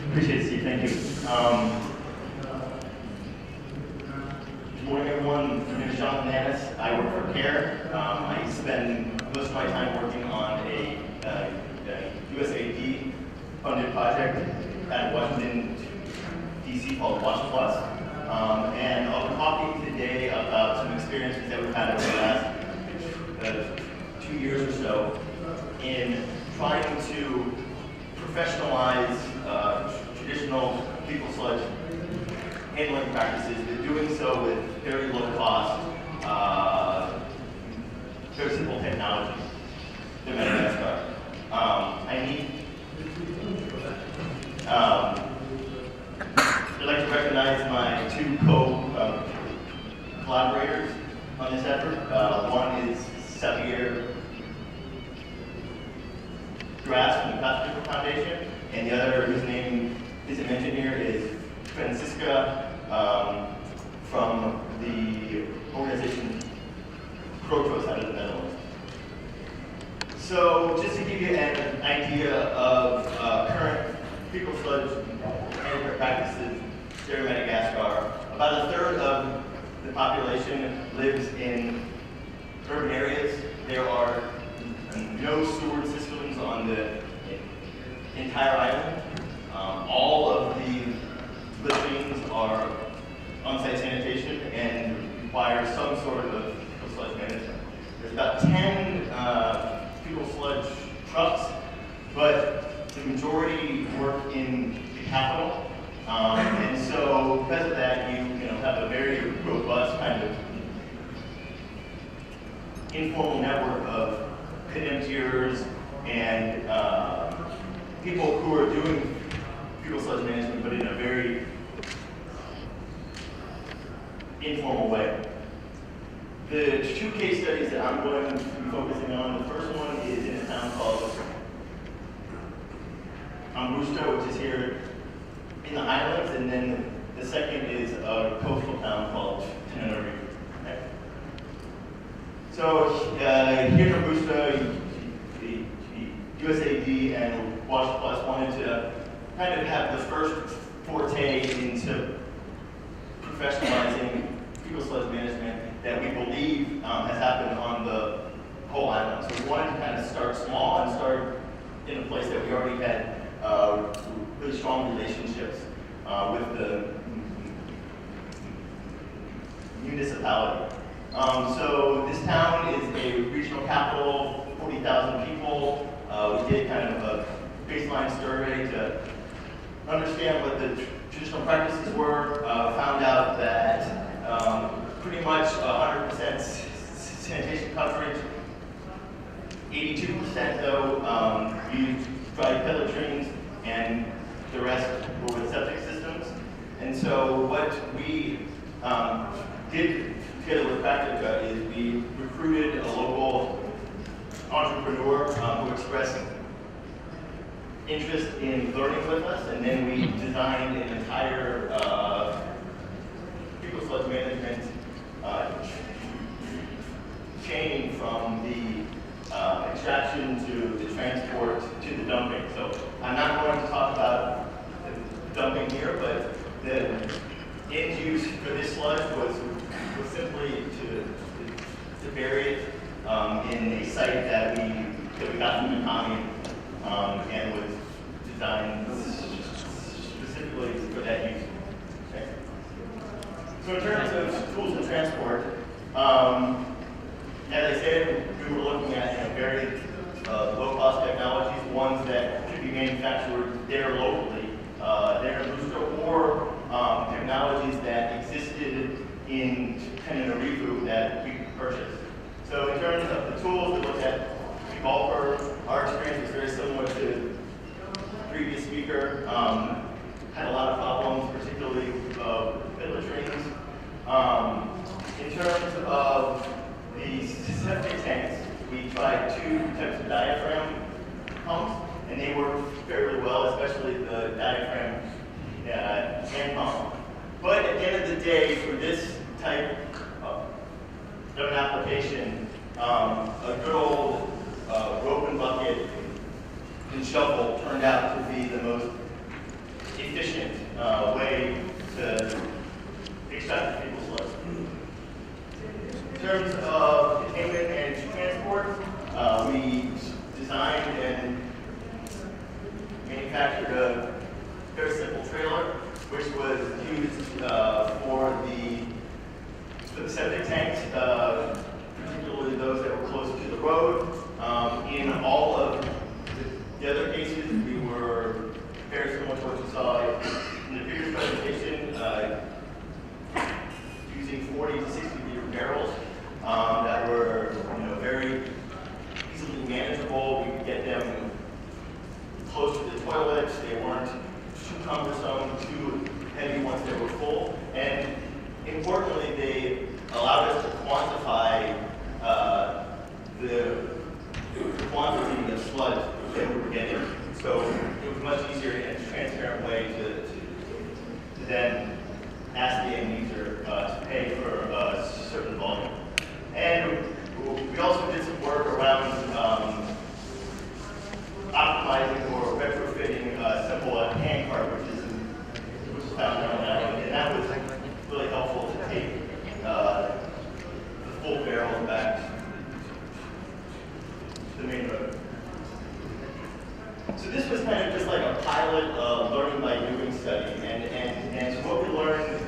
Appreciate it, Steve. Thank you. Good morning, everyone. My name is Jonathan Annis. I work for CARE. I spend most of my time working on a USAID-funded project at Washington, D.C. called Watch Plus. And I'll be talking today about some experiences that we've had over the last 2 years or so in trying to professionalize traditional people sludge handling practices, but doing so with very low cost, very simple technology to Madagascar. I'd like to recognize my two collaborators on this effort. One is Xavier Grass from the Pacific Foundation, and the other, whose name isn't mentioned here, is Francisca from the organization Crotros out of the Netherlands. So, just to give you an idea of current fecal sludge management practices here in Madagascar, about a third of the population lives in urban areas. There are no sewer systems on the entire island. All of the latrines are on-site sanitation and require some sort of fecal sludge management. There's about 10 fecal sludge trucks, but the majority work in the capital. And so because of that, you have a very robust kind of informal network of pit emptiers and people who are doing fecal sludge management, but in a very informal way. The two case studies that I'm going to be focusing on, the first one is in a town called Ambusta, which is here in the Highlands, and then the second is a coastal town called Tenerife. Okay. So here in Ambusta, the USAID and Watch Plus wanted to kind of have the first forte into professionalizing fecal sludge management that we believe has happened on the whole island. So we wanted to kind of start small and start in a place that we already had really strong relationships with the municipality. So this town is a regional capital, 40,000 people. We did kind of a baseline survey to understand what the traditional practices were. Found out that pretty much 100% sanitation coverage. 82% though used dry pit latrines, and the rest were with septic systems. And so what we did together with Practica is we recruited a local entrepreneur who expressed interest in learning with us, and then we designed an entire fecal sludge management chain from the extraction to the transport to the dumping. So I'm not going to talk about the dumping here, but the end use for this sludge was simply to bury it in a site that we got from the commune and was designed specifically for that use. Okay. So in terms of tools of transport, as I said, we were looking at very low-cost technologies, ones that could be manufactured there locally, there in Busto, or technologies that existed in Tenerife that we could purchase. So in terms of the tools, we looked at Golfer. Our experience was very similar to the previous speaker. Had a lot of problems, particularly with pit latrines. and they work fairly well, especially the diaphragm hand pump. But at the end of the day, for this type of an application, a good old rope and bucket and shovel turned out to be the most efficient way to extract people's sludge. In terms of containment and transport, we designed and manufactured a very simple trailer, which was used for the septic tanks, particularly those that were close to the road. In all of the other cases, we were very similar to what you saw in the previous presentation, using 40 to 60 liter barrels that were very easily manageable. We could get them close to the toilets. They weren't too cumbersome, too heavy once they were full. And importantly, they allowed us to quantify the quantity of sludge that we were getting. So it was a much easier and transparent way to then ask the end user to pay for a certain volume. And we also did some work around optimizing or retrofitting a simple hand cart, which is found around that, and that was really helpful to take the full barrels back to the main road. So this was kind of just like a pilot learning by doing study, and so what we learned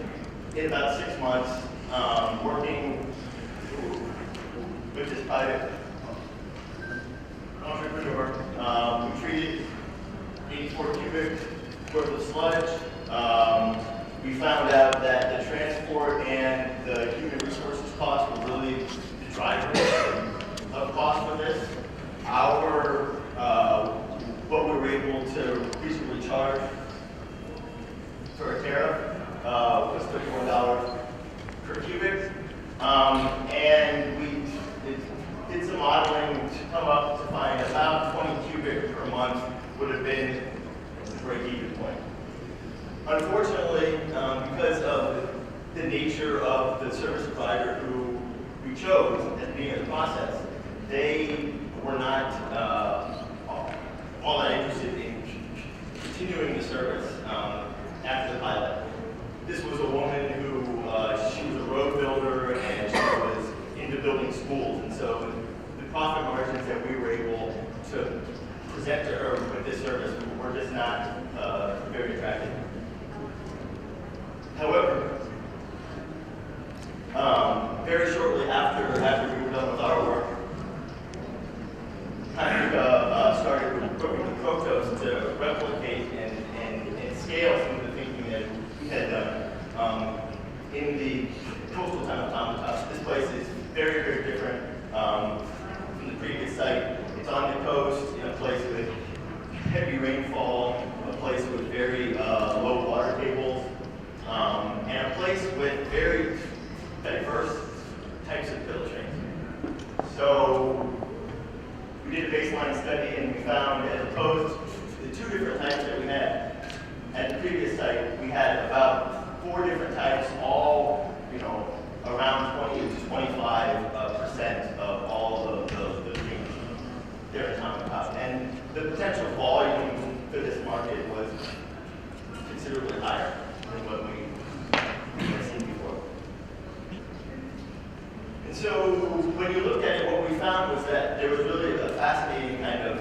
in about 6 months working with this private entrepreneur, we treated 84 cubic worth of sludge. We found out that the transport and the human resources cost were really the driver of cost for this. What we were able to reasonably charge for a tariff was $34 per cubic. And we did some modeling to come up to find about 20 cubic per month would have been the break-even point. Unfortunately, because of the nature of the service provider who we chose at the beginning of the process, they were not all that interested in continuing the service after the pilot. This was a woman who, she was a road builder and she was into building schools, and so the profit margins that we were able to present to her with this service were just not very attractive. However, very shortly after we were done with our work, I started working with Protos to replicate and scale some of the thinking that we had done. In the coastal town of Tamatas, this place is very, very different from the previous site. It's on the coast, in a place with heavy rainfall, a place with very low water tables, and a place with very diverse types of filtering. So we did a baseline study and we found, as opposed to the 2 different types that we had at the previous site, we had about 4 different types, all around 20 to 25% of all of the things there in Tamatas. And the potential volume for this market was considerably higher than what we had seen before. And so when you looked at it, what we found was that there was really a fascinating kind of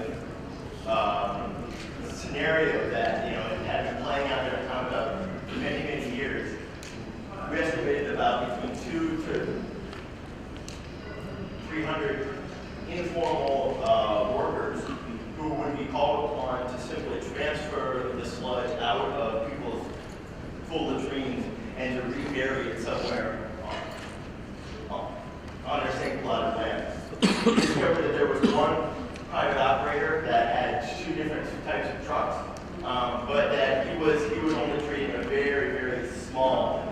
scenario that it had been playing out there in Tamatas for many, many years. We estimated about between 200 to 300 informal workers who would be called upon to simply transfer the sludge out of people's full latrines and to rebury it somewhere on their same plot of land. We discovered that there was one private operator that had 2 different types of trucks, but that he was only treating a very, very small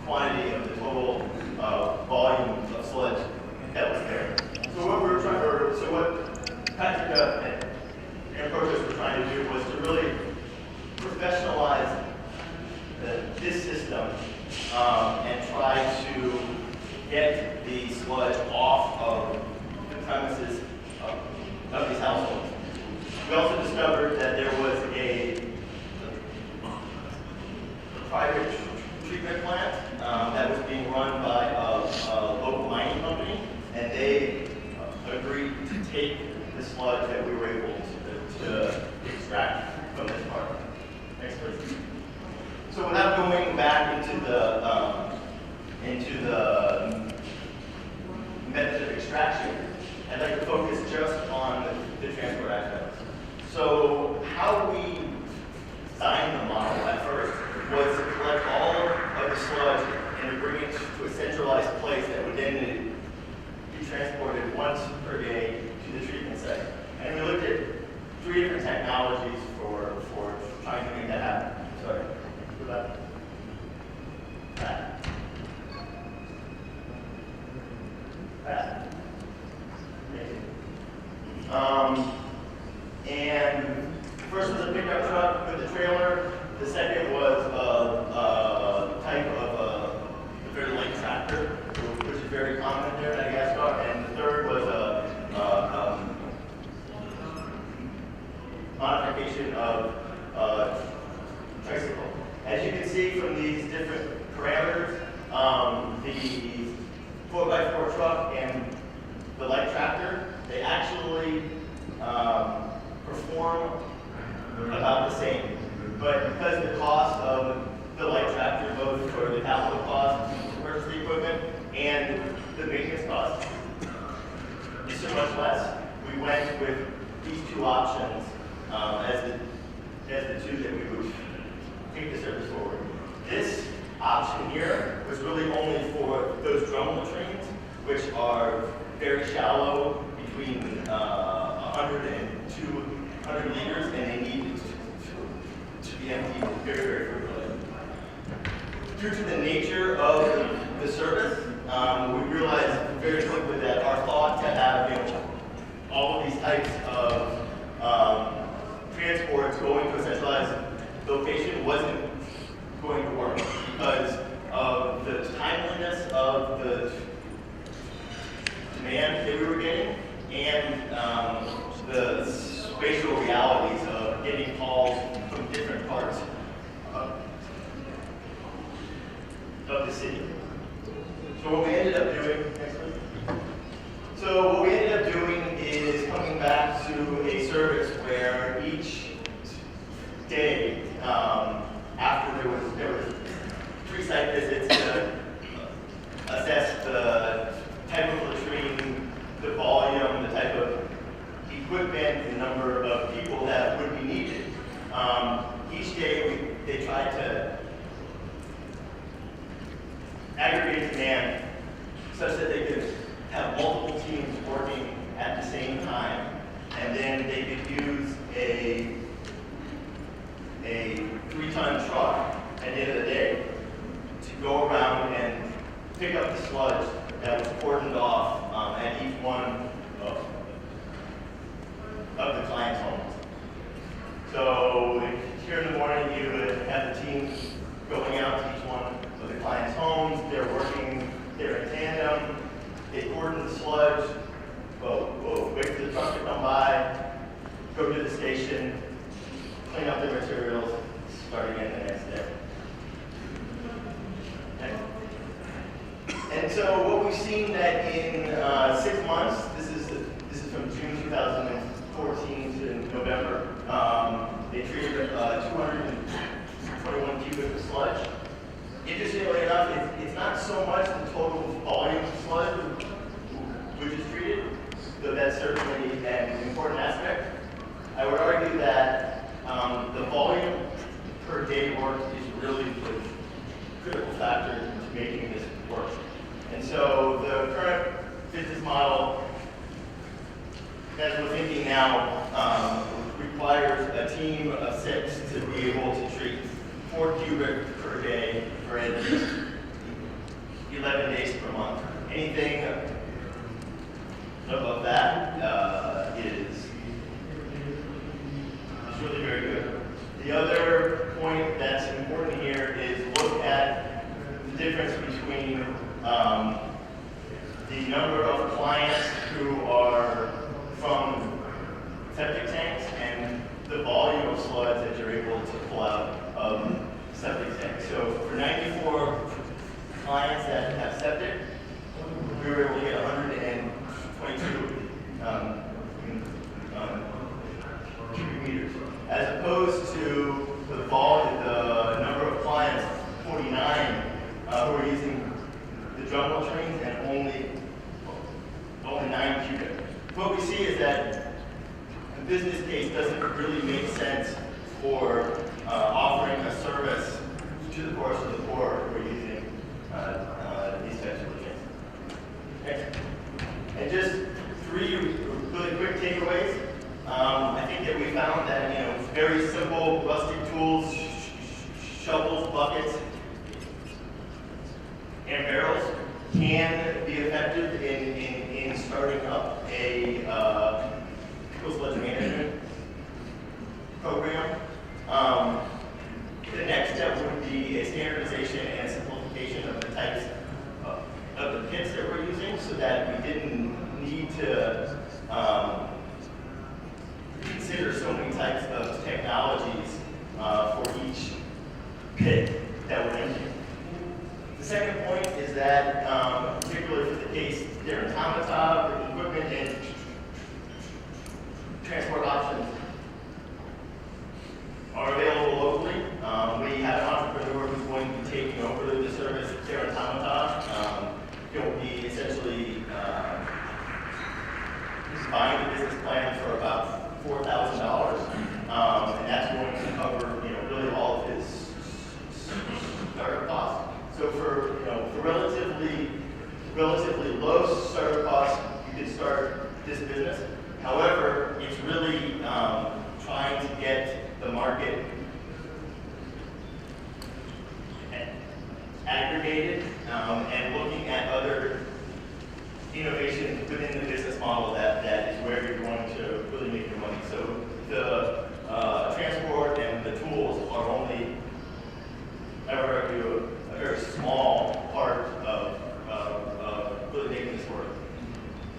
quantity of the total volume of sludge that was there. So what Patrick We also discovered that there was a private treatment plant that was being run by a local mining company, and they agreed to take the sludge that we were able to extract from this part. Next, please. So without going back into the method of extraction, I'd like to focus just on the transport aspects. So how we designed the model at first was to collect all of the sludge and to bring it to a centralized place that would then be transported once per day to the treatment site. And we looked at 3 different technologies for trying to make that happen. Sorry, go back. Back. Back. And first was a pickup truck with a trailer. The second was a type of a very light tractor, which is very common there in Madagascar. And the third was a modification of tricycle. As you can see from these different parameters, the 4x4 truck and the light tractor, they actually perform about the same. But because the cost of the light tractor, both for the capital cost to purchase the equipment and the maintenance cost, is so much less, we went with these 2 options as the 2 that we would take the service forward. This option here was really only for those drum latrines, which are very shallow, between 100 and 200 liters, and they need to be emptied very, very frequently. Due to the nature of the service, we realized very quickly that our thought to have all of these types of transports going to a centralized location wasn't going to work because of the timeliness of the demand that we were getting and the spatial realities of getting calls from different parts of the city. So what we ended up doing, is coming back to a service where each day, after there was 3 site visits to assess the type of latrine, the volume, the type of equipment, the number of people that would be needed. Each day they tried to aggregate demand such that they could have multiple teams working at the same time, and then they could use a 3-ton truck at the end of the day to go around and pick up the sludge that was cordoned off at each one of the client's homes. So here in the morning, you would have the team going out to each one of the client's homes. They're working there in tandem. They cordon the sludge, wait for the truck to come by, go to the station, clean up their materials, start again the next day. And so what we've seen that in 6 months, this is from June 2014 to November, they treated 221 cubic of sludge. Interestingly enough, it's not so much the total volume of sludge which is treated, though that's certainly an important aspect. I would argue that the volume per day worked is really the critical factor to making this work. And so the current business model, as we're thinking now, requires a team of 6 to be able to treat 4 cubic per day for at least 11 days per month. Anything above that is really very good. The other point that's important here is look at the difference between the number of clients who are from septic tanks and the volume of sludge that you're able to pull out of septic tank. So for 94 clients that have septic, we were able to get 122 cubic meters, as opposed to the number of clients, 49, who are using the drum well trains and only 9 cubic. What we see is that the business case doesn't really make sense for offering a service to the poorest of the poor who are using these types of machines. Next. And just 3 really quick takeaways. I think that we found that very simple rustic tools, shovels, buckets, and barrels can be effective in starting up a sludge management program. The next step would be a standardization and simplification of the types of the pits that we're using, so that we didn't need to consider so many types of technologies for each pit that we're using. The second point is that, particularly for the case, their automata, equipment, and transport options are available locally. We have an entrepreneur who's going to be taking over the service of their automata. He'll be essentially buying the business plan for about $4,000, and that's going to cover really all of his startup costs. So for relatively low startup costs, you can start this business. However, it's really trying to get the market aggregated and looking at other innovations within the business model that is where you're going to really make your money. So the transport and the tools are only a very small part of really making this work.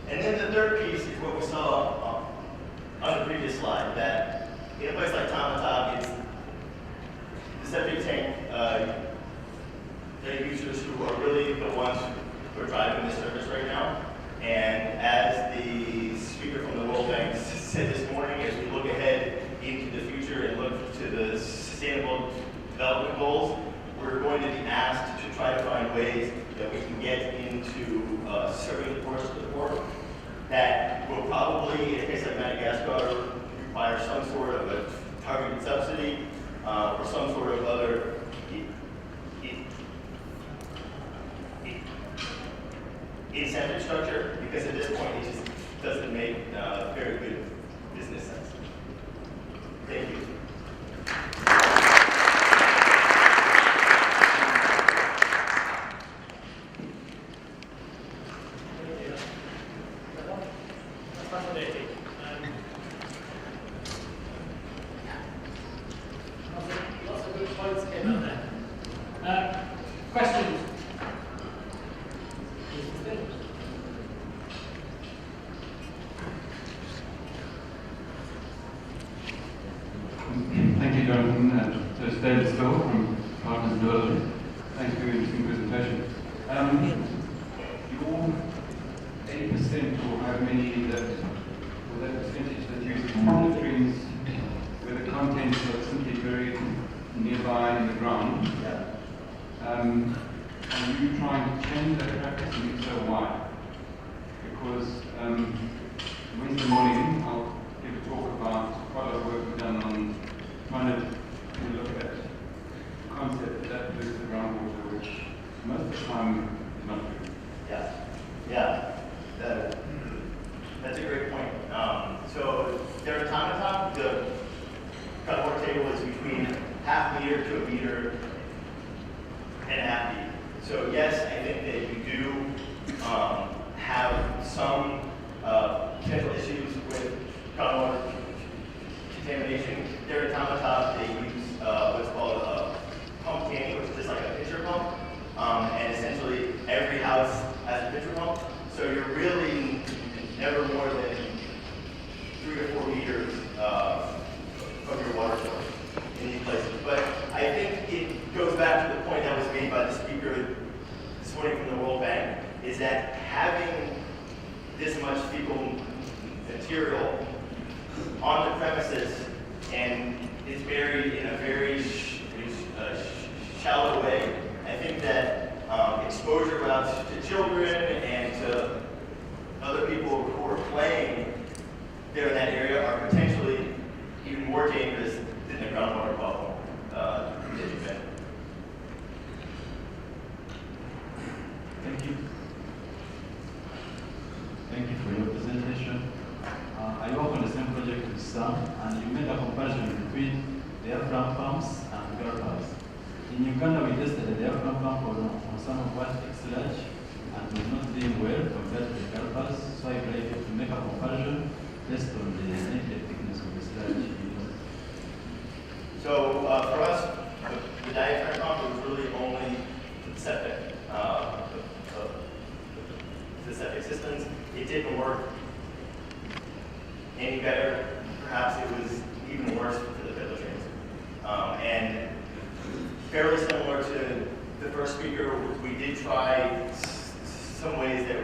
And then the third piece is what we saw on the previous slide, that in a place like Tamatave, it's the septic tank users who are really the ones who are driving the service right now. And as the speaker from the World Bank said this morning, as we look ahead into the future and look to the Sustainable Development Goals, we're going to be asked to try to find ways that we can get into serving the poorest of the poor. That will probably, in a case like Madagascar, require some sort of a targeted subsidy or some sort of other incentive structure, because at this point it just doesn't make very good business sense. Thank you. Fascinating. Lots of good points came out there. Questions? Thank you, Jonathan. So it's David Stoll from Partners Development. Thanks for your interesting presentation. Your 80% or how many that percentage that use monitoring where the contents are simply buried nearby in the ground. Are you trying to change that practice, and if so, why? Because Wednesday morning I'll give a talk about quite a lot of work we've done on trying to look at the concept that that pollutes the groundwater, which most of the time is not true. Yeah. That's a great point. So their automata, the cut table is between half meter to a meter and a half feet. So yes, I think that you do have some potential issues with groundwater contamination. Their automata, they use what's called a pump tanning, which is just like a pitcher pump. And essentially every house has a pitcher pump. So you're really never more than 3 to 4 meters is buried in a very shallow way. I think that exposure routes to children and to other people who are playing there in that area are potentially even more dangerous than the groundwater problem that you've been. Thank you. Thank you for your presentation. I work on the same project with Sam, and you made a comparison between the diaphragm pumps and girl pumps. In Uganda, we tested the diaphragm pump on some of what sludge and was not doing well compared to the girl pumps, so I tried to make a comparison based on the native thickness of the sludge. So for us, the diaphragm pump was really only septic. The septic systems, it didn't work any better. Perhaps it was even worse for the pit latrines. And fairly similar to the first speaker, we did try some ways that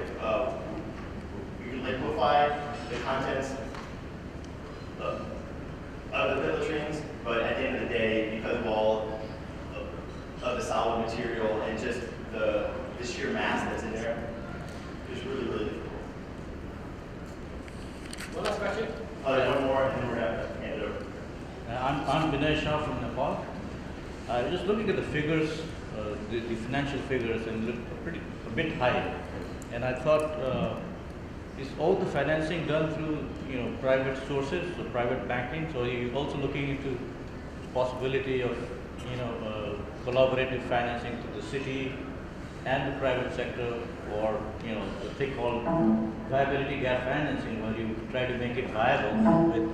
we could liquefy the contents of the pit latrines, but at the end of the day, because of all of the solid material and just the sheer mass that's in there, it's really, really difficult. One last question? There's one more, and then we're going to hand it over. I'm Vinay Shah from Nepal. Just looking at the figures, the financial figures, and look a bit high. And I thought, is all the financing done through private sources, so private banking? So you're also looking into the possibility of collaborative financing to the city and the private sector, or the thing called viability gap financing, where you try to make it viable with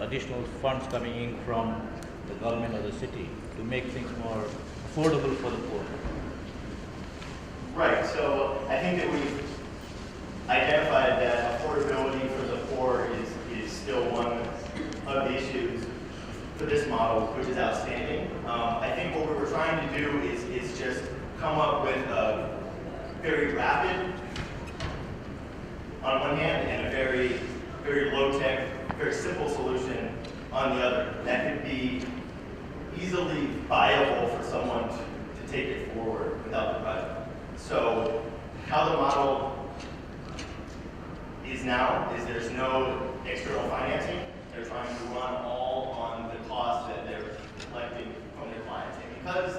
additional funds coming in from the government or the city to make things more affordable for the poor. Right. So I think that we've identified that affordability for the poor is still one of the issues for this model, which is outstanding. I think what we were trying to do is just come up with a very rapid, on one hand, and a very, very low-tech, very simple solution on the other. That could be easily viable for someone to take it forward without the project. So how the model is now is there's no external financing. They're trying to run all on the cost that they're collecting from their clients. And because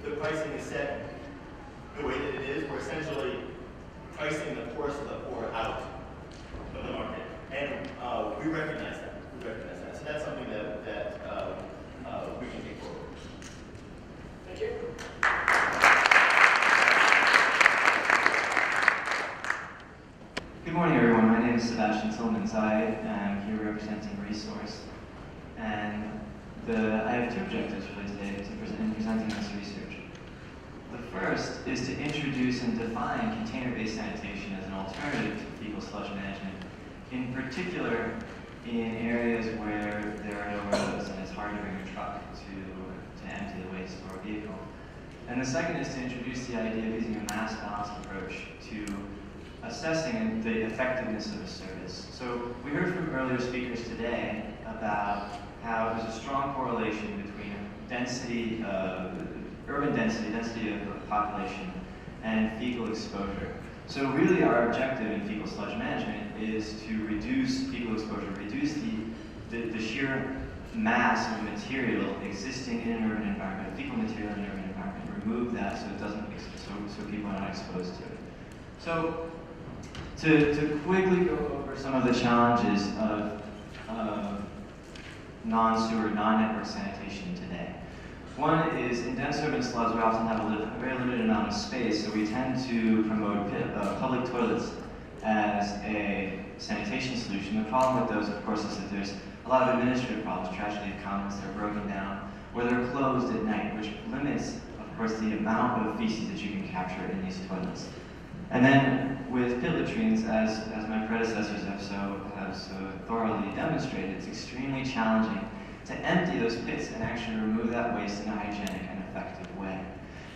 the pricing is set the way that it is, we're essentially pricing the poorest of the poor out of the market. And we recognize that. So that's something that we can take forward. Thank you. Good morning, everyone. My name is Sebastian Tillmans. I am here representing Resource. And I have two objectives for today in presenting this research. The first is to introduce and define container-based sanitation as an alternative to fecal sludge management, in particular in areas where there are no roads and it's hard to bring a truck to empty the waste or a vehicle. And the second is to introduce the idea of using a mass balance approach to assessing the effectiveness of a service. So we heard from earlier speakers today about how there's a strong correlation between density, urban density of the population, and fecal exposure. So really our objective in fecal sludge management is to reduce fecal exposure, reduce the sheer mass of material existing in an urban environment, fecal material in an urban environment, remove that so it doesn't, so people are not exposed to it. So to quickly go over some of the challenges of non-sewer, non-network sanitation today. One is, in dense urban sludge, we often have a very limited amount of space, so we tend to promote public toilets as a sanitation solution. The problem with those, of course, is that there's a lot of administrative problems, tragedy of commons, they're broken down, or they're closed at night, which limits, of course, the amount of feces that you can capture in these toilets. And then with pit latrines, as my predecessors have so thoroughly demonstrated, it's extremely challenging to empty those pits and actually remove that waste in a hygienic and effective way.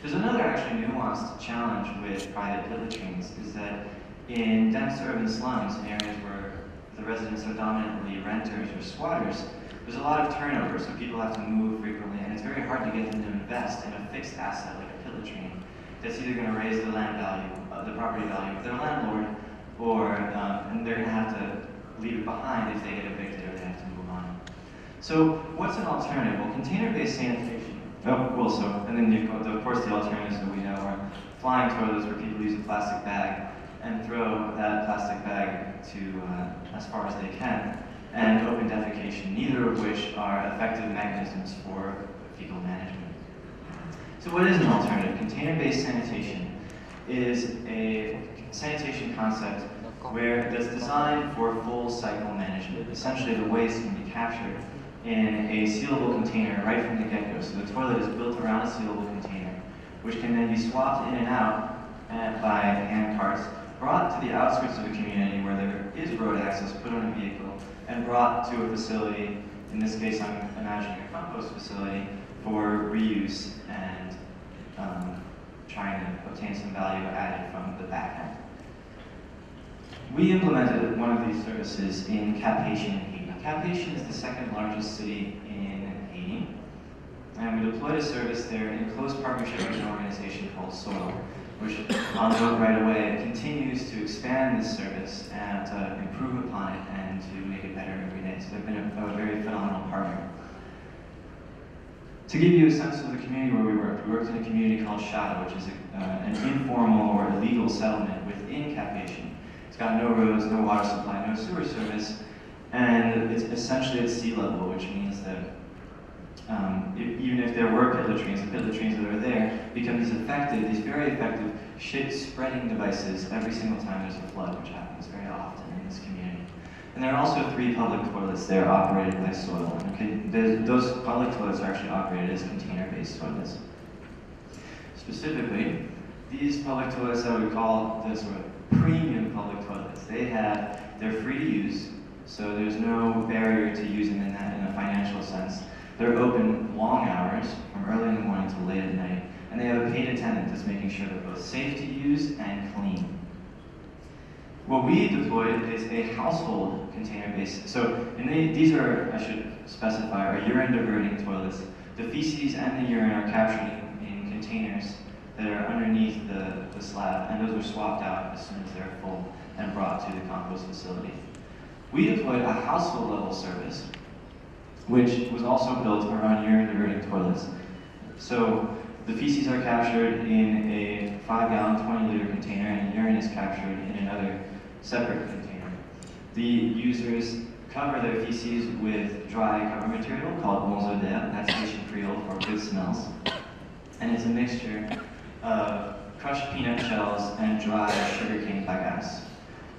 There's another actually nuanced challenge with private pit latrines, is that in dense urban slums, in areas where the residents are dominantly renters or squatters, there's a lot of turnover, so people have to move frequently, and it's very hard to get them to invest in a fixed asset like a latrine that's either going to raise the land value, the property value of their landlord, or and they're going to have to leave it behind if they get evicted or they have to move on. So what's an alternative? Well, container-based sanitation. And then of course the alternatives that we know are flying toilets where people use a plastic bag and throw that plastic bag to as far as they can, and open defecation, neither of which are effective mechanisms for fecal management. So what is an alternative? Container-based sanitation is a sanitation concept that's designed for full cycle management. Essentially, the waste can be captured in a sealable container right from the get-go. So the toilet is built around a sealable container, which can then be swapped in and out by hand carts, brought to the outskirts of the community where there is road access, put on a vehicle, and brought to a facility, in this case I'm imagining a compost facility, for reuse and trying to obtain some value added from the back end. We implemented one of these services in Cap-Haïtien in Haiti. Cap-Haïtien is the second largest city in Haiti, and we deployed a service there in close partnership with an organization called Soil, which I'll note right away continues to expand this service and to improve upon it and to make it better every day. So they've been a very phenomenal partner. To give you a sense of the community where we worked in a community called Shadow, which is an informal or illegal settlement within Cap-Haïtien. It's got no roads, no water supply, no sewer service, and it's essentially at sea level, which means that even if there were pit latrines, the pit latrines that are there become these very effective shit-spreading devices every single time there's a flood, which happens very often in this community. And there are also 3 public toilets there operated by Soil. Okay? Those public toilets are actually operated as container-based toilets. Specifically, these public toilets that we call the sort of premium public toilets, they're free to use, so there's no barrier to using them in a financial sense. They're open long hours, from early in the morning to late at night, and they have a paid attendant that's making sure they're both safe to use and clean. What we deployed is a household container-based, these are, I should specify, are urine diverting toilets. The feces and the urine are captured in containers that are underneath the slab, and those are swapped out as soon as they're full and brought to the compost facility. We deployed a household level service, which was also built around urine diverting toilets. So the feces are captured in a 5-gallon, 20-liter container, and urine is captured in another separate container. The users cover their feces with dry cover material called bonzo d'air, that's Haitian Creole for good smells. And it's a mixture of crushed peanut shells and dry sugarcane bagasse.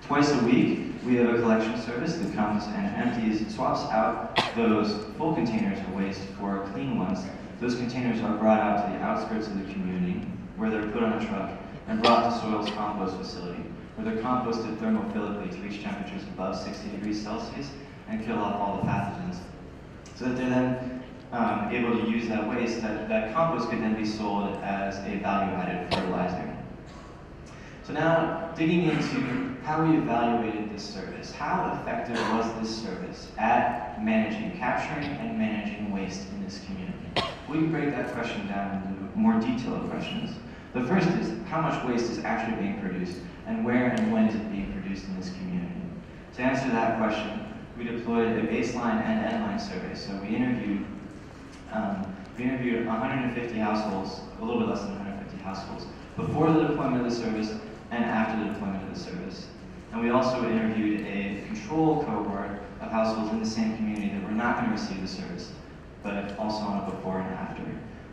Twice a week, we have a collection service that comes and swaps out those full containers of waste for clean ones. Those containers are brought out to the outskirts of the community, where they're put on a truck and brought to Soil's compost facility, where they're composted thermophilically to reach temperatures above 60 degrees Celsius and kill off all the pathogens. So that they're then able to use that waste, that compost could then be sold as a value-added fertilizer. So now, digging into how we evaluated this service. How effective was this service at capturing and managing waste in this community? We can break that question down into more detailed questions. The first is, how much waste is actually being produced, and where and when is it being produced in this community? To answer that question, we deployed a baseline and endline survey. So we interviewed 150 households, a little bit less than 150 households, before the deployment of the service and after the deployment of the service. And we also interviewed a control cohort of households in the same community that were not going to receive the service, but also on a before and after.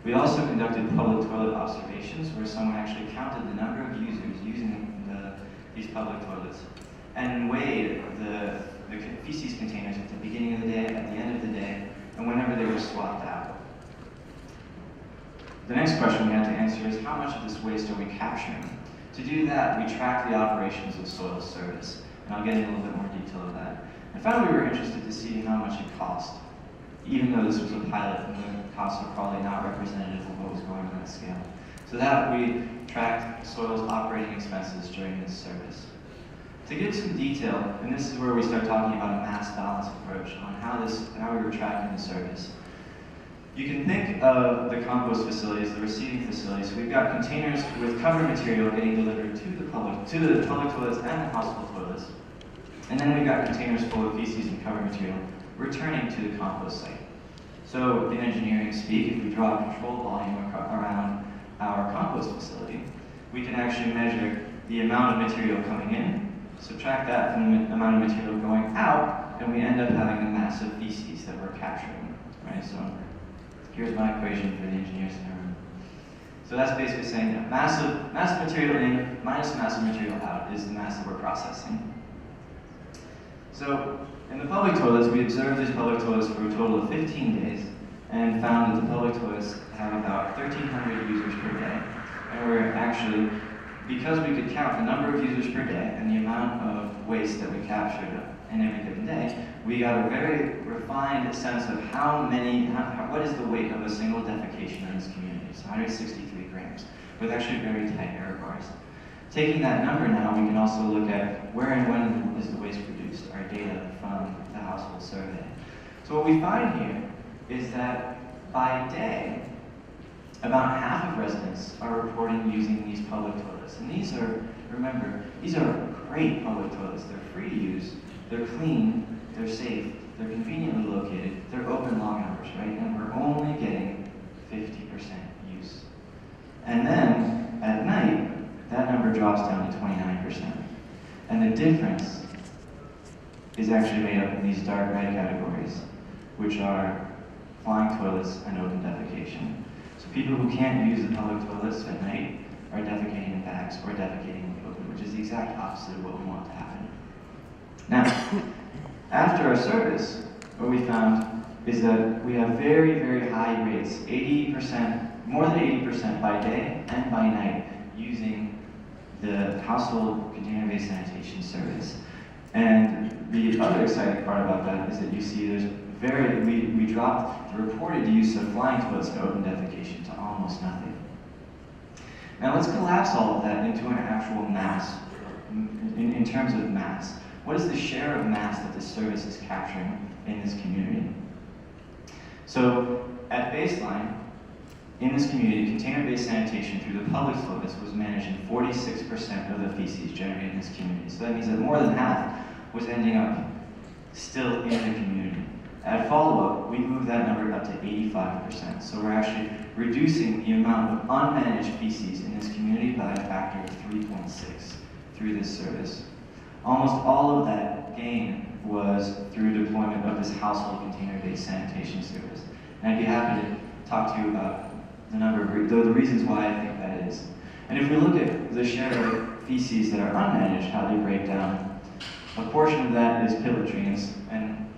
We also conducted public toilet observations where someone actually counted the number of users using these public toilets and weighed the feces containers at the beginning of the day, at the end of the day, and whenever they were swapped out. The next question we had to answer is, how much of this waste are we capturing? To do that, we tracked the operations of Soil service, and I'll get into a little bit more detail of that. And finally, we were interested to see how much it cost, even though this was a pilot and the costs are probably not representative of what was going on at scale. So that we tracked Soil's operating expenses during this service. To give some detail, and this is where we start talking about a mass balance approach on how we were tracking the service. You can think of the compost facilities, the receiving facilities. We've got containers with covered material getting delivered to the public toilets and the household toilets. And then we've got containers full of feces and covered material returning to the compost site. So in engineering speak, if we draw a control volume around our compost facility, we can actually measure the amount of material coming in, subtract that from the amount of material going out, and we end up having the massive feces that we're capturing, right? So here's my equation for the engineers in the room. So that's basically saying that massive material in minus massive material out is the mass that we're processing. So in the public toilets, we observed these public toilets for a total of 15 days and found that the public toilets have about 1,300 users per day. And we're actually, because we could count the number of users per day and the amount of waste that we captured in every given day, we got a very refined sense of what is the weight of a single defecation in this community. It's 163 grams, with actually very tight error bars. Taking that number now, we can also look at where and when is the waste produced, our data from the household survey. So what we find here is that by day, about half of residents are reporting using these public toilets. And these are, remember, these are great public toilets. They're free to use, they're clean, they're safe, they're conveniently located, they're open log numbers, right? And we're only getting 50% use. And then, at night, that number drops down to 29%. And the difference is actually made up in these dark red categories, which are flying toilets and open defecation. So people who can't use the public toilets at night are defecating in bags or defecating in the open, which is the exact opposite of what we want to happen. Now, after our service, what we found is that we have very, very high rates, 80%, more than 80% by day and by night, using the household container-based sanitation service. And the other exciting part about that is that you see we dropped the reported use of flying toilets and open defecation to almost nothing. Now let's collapse all of that into an actual mass, in terms of mass. What is the share of mass that this service is capturing in this community? So at baseline, in this community, container-based sanitation through the public toilets was managing 46% of the feces generated in this community. So that means that more than half was ending up still in the community. At follow-up, we moved that number up to 85%. So we're actually reducing the amount of unmanaged feces in this community by a factor of 3.6 through this service. Almost all of that gain was through deployment of this household container-based sanitation service. And I'd be happy to talk to you about the reasons why I think that is. And if we look at the share of feces that are unmanaged, how they break down, a portion of that is pit latrines. And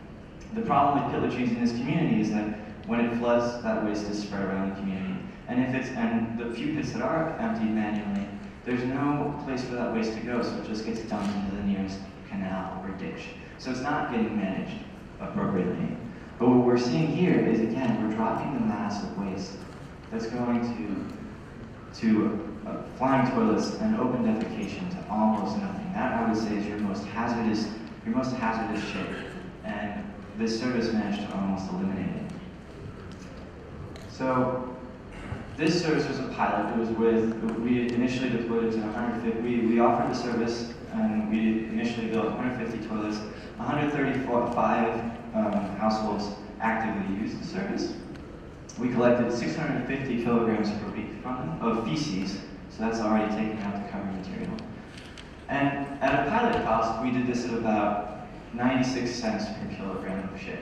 the problem with pit latrines in this community is that when it floods, that waste is spread around the community. And the few pits that are emptied manually, there's no place for that waste to go, so it just gets dumped into the nearest canal or ditch. So it's not getting managed appropriately. But what we're seeing here is, again, we're dropping the mass of waste that's going to flying toilets and open defecation to almost nothing. That, I would say, is your most hazardous shape. And this service managed to almost eliminate it. So this service was a pilot. It was we initially deployed it to 150. We offered the service, and we initially built 150 toilets. 135 households actively used the service. We collected 650 kilograms per week from them of feces, so that's already taken out the cover material. And at a pilot cost, we did this at about 96 cents per kilogram of shit.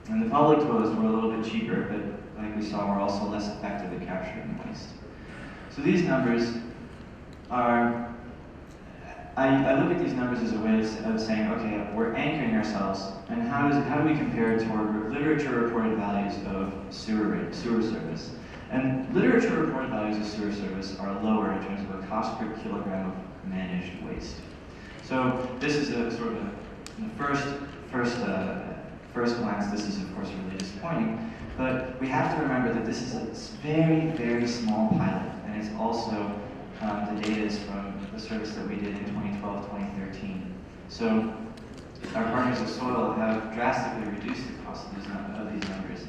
And the public toilets were a little bit cheaper, but like we saw, were also less effective at capturing waste. So these numbers are, I look at these numbers as a way of saying, okay, we're anchoring ourselves, and how do we compare it to our literature-reported values of sewer service? And literature-reported values of sewer service are lower in terms of a cost per kilogram of managed waste. So this is a sort of first glance, this is of course really disappointing, but we have to remember that this is a very, very small pilot, and it's also the data is from the service that we did in 2012-2013. So our partners of Soil have drastically reduced the cost of these numbers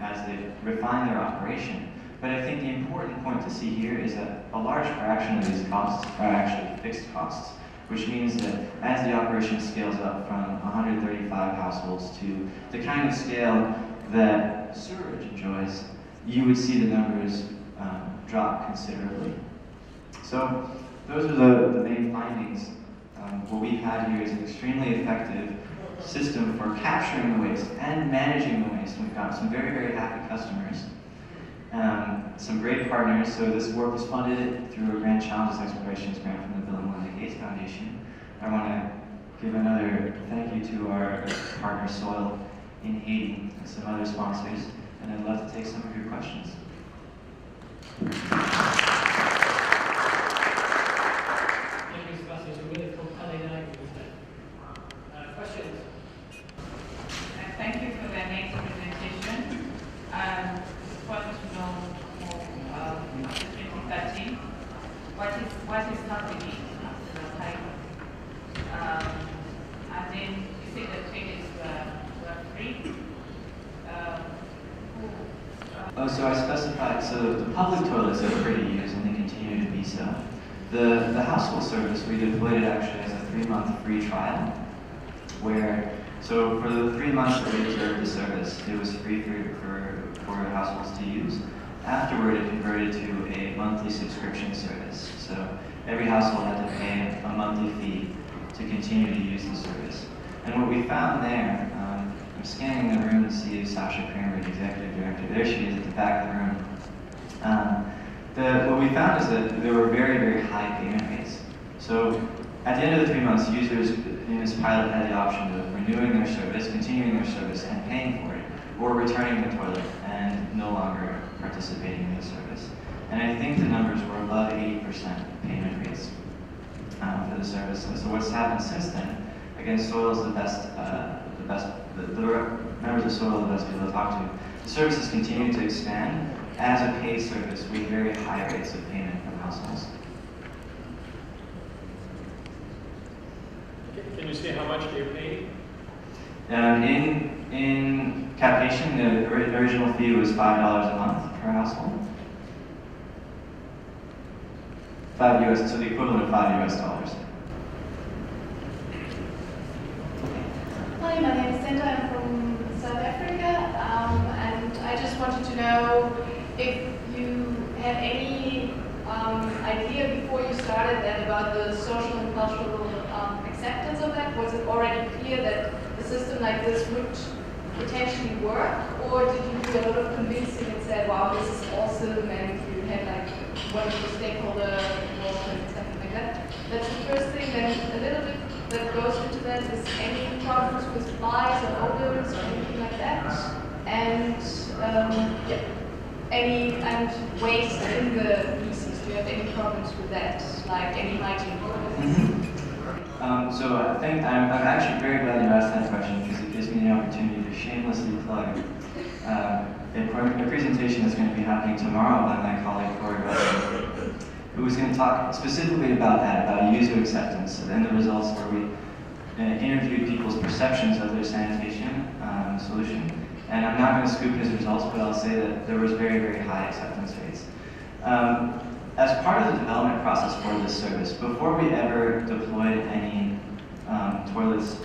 as they refine their operation. But I think the important point to see here is that a large fraction of these costs are actually fixed costs, which means that as the operation scales up from 135 households to the kind of scale that Sewerage enjoys, you would see the numbers drop considerably. So those are the main findings. What we've had here is an extremely effective system for capturing the waste and managing the waste. We've got some very, very happy customers, some great partners. So this work was funded through a Grand Challenges Explorations grant from the Bill and Melinda Gates Foundation. I want to give another thank you to our partner Soil in Haiti and some other sponsors, and I'd love to take some of your questions. Questions? Thank you for that next presentation. Just want to know more after 2013, what is happening after the pilot? And then you said the trainers were free. So I specified, so the public toilets are free to use and they continue to be so. The household service, we deployed it actually as a 3-month free trial, where, so for the 3 months that we observed the service, it was free for households to use. Afterward, it converted to a monthly subscription service. So every household had to pay a monthly fee to continue to use the service. And what we found there, I'm scanning the room to see if Sasha Kramer, the executive director, there she is at the back of the room. What we found is that there were very, very high payment rates. So at the end of the 3 months, users in this pilot had the option of renewing their service, continuing their service, and paying for it, or returning the toilet and no longer participating in the service. And I think the numbers were above 80% payment rates for the service. And so what's happened since then, again, Soil is the members of Soil are the best people to talk to. The service has continued to expand as a paid service with very high rates of payment from households. Can you say how much they're paying? In Cap-Nation, the original fee was $5 a month per household. $5 US, so the equivalent of $5 US. Hi, my name is Senta. I'm from South Africa, and I just wanted to know if you had any idea before you started that about the social and cultural acceptance of that. Was it already clear that a system like this would potentially work, or did you do a lot of convincing and said, wow, this is awesome, and you had like wonderful stakeholder involvement and something like that? That's the first thing. Then a little bit that goes into that is any problems with flies or odors or anything like that, and any waste in the feces. Do you have any problems with that, like any hygiene problems? So I think I'm actually very glad you asked that question because it gives me the opportunity to shamelessly plug a presentation that's going to be happening tomorrow by my colleague Corey Russell, who is going to talk specifically about that, about user acceptance and the results where we interviewed people's perceptions of their sanitation solution. And I'm not going to scoop his results, but I'll say that there was very, very high acceptance rates. As part of the development process for this service, before we ever deployed any toilets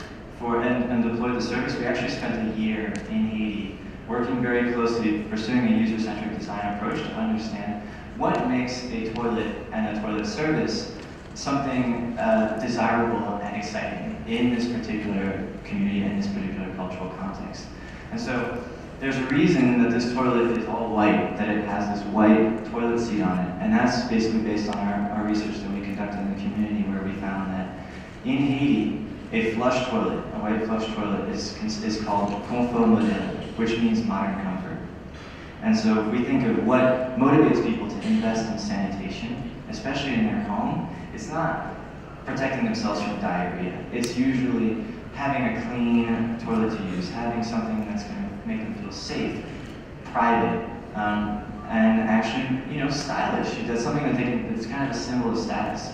and deployed the service, we actually spent a year in Haiti working very closely, pursuing a user-centric design approach to understand what makes a toilet and a toilet service something desirable and exciting in this particular community and this particular cultural context. And so there's a reason that this toilet is all white, that it has this white toilet seat on it. And that's basically based on our research that we conducted in the community, where we found that in Haiti, a flush toilet, a white flush toilet, is called confort moderne, which means modern comfort. And so if we think of what motivates people to invest in sanitation, especially in their home, it's not protecting themselves from diarrhea. It's usually having a clean toilet to use, having something that's going to make them feel safe, private, and actually, stylish. That's something that's kind of a symbol of status.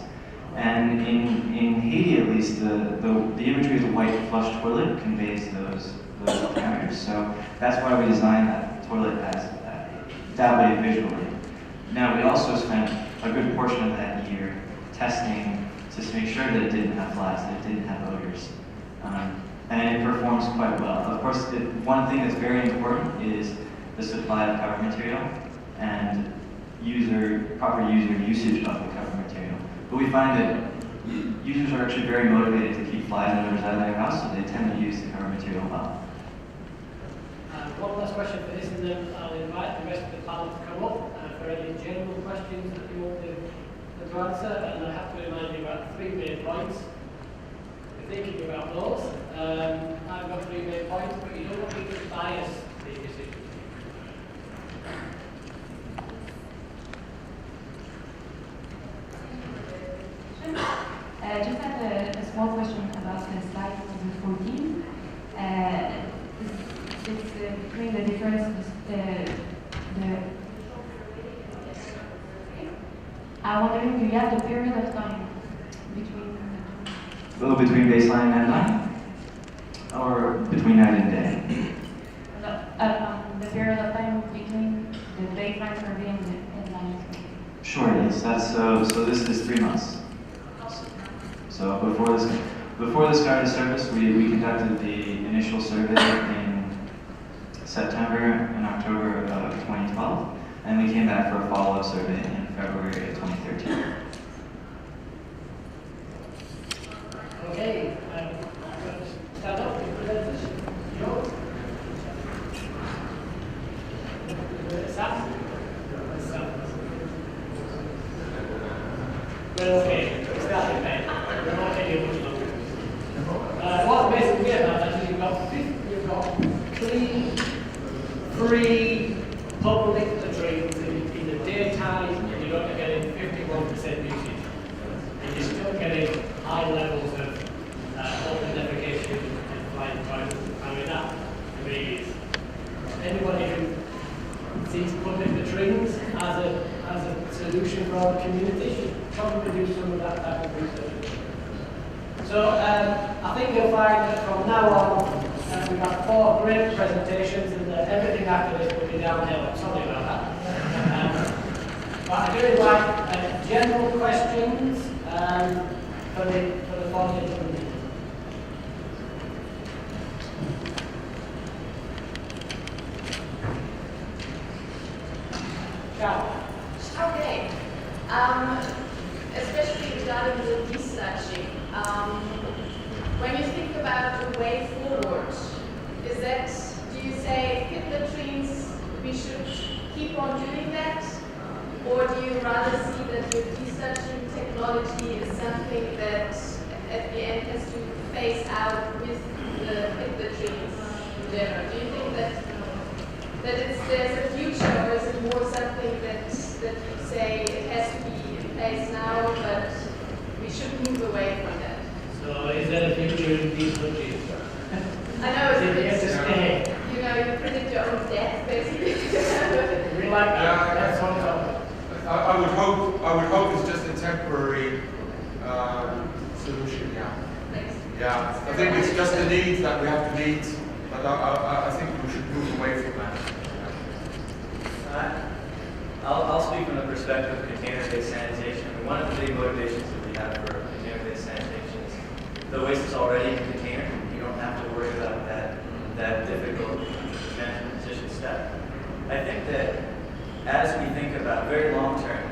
And in Haiti, at least, the imagery of the white flush toilet conveys those parameters. So that's why we designed that toilet as that way visually. Now, we also spent a good portion of that year testing to make sure that it didn't have flies, that it didn't have odors. And it performs quite well. Of course, one thing that's very important is the supply of cover material and proper user usage of the cover material. But we find that users are actually very motivated to keep flies and odors out of their house, so they tend to use the cover material well. One last question for this, and then I'll invite the rest of the panel to come up for any general questions that you want to answer. And I have to remind you about 3 main points. You're thinking about those. I've got 3 main points, but you don't want me to bias the decision. Just had a small question about the slide 14. It's between the difference, I'm wondering, do you have the period of time between? Between baseline and night? Or between night and day? The period of time between the baseline survey and night. Sure, yes. So this is 3 months. So before the start of service, we conducted the initial survey in September and October of 2012, and we came back for a follow-up survey in February of 2013. Okay, stand up, Joe. Sam? Well, okay, it's starting then. We're not taking much longer. What's basically about that is you've got 3 free public latrines in the daytime, and you're not getting 51% usage. And you're still getting high levels of open defecation and flying toilets. I mean, that to me is anybody who sees public latrines as a solution for our community should probably do some of that type of research. So I think you'll find that from now on we've got 4 great presentations, and everything after this will be downhill. I'm sorry about that. But I do invite general questions for the audience. Okay. Especially regarding the researching, when you think about the way forward, do you say pit latrines, we should keep on doing that? Or do you rather see that your researching technology is something that at the end has to phase out with the pit latrines in general? Do you think that there's a future, or is it more something that you say it has to be in place now, but we should move away from that? So is there a future in these countries? I know it's a bit, to stay. You predict your own death, basically. We like that. That's one topic. I would hope it's just a temporary solution. Yeah. Thanks. Yeah. I think it's just the needs that we have to meet, but I think we should move away from that. I'll speak from the perspective of container-based sanitation. One of the big motivations that we have for container-based sanitation is the waste is already in the container. You don't have to worry about that difficult transition step. I think that as we think about very long term,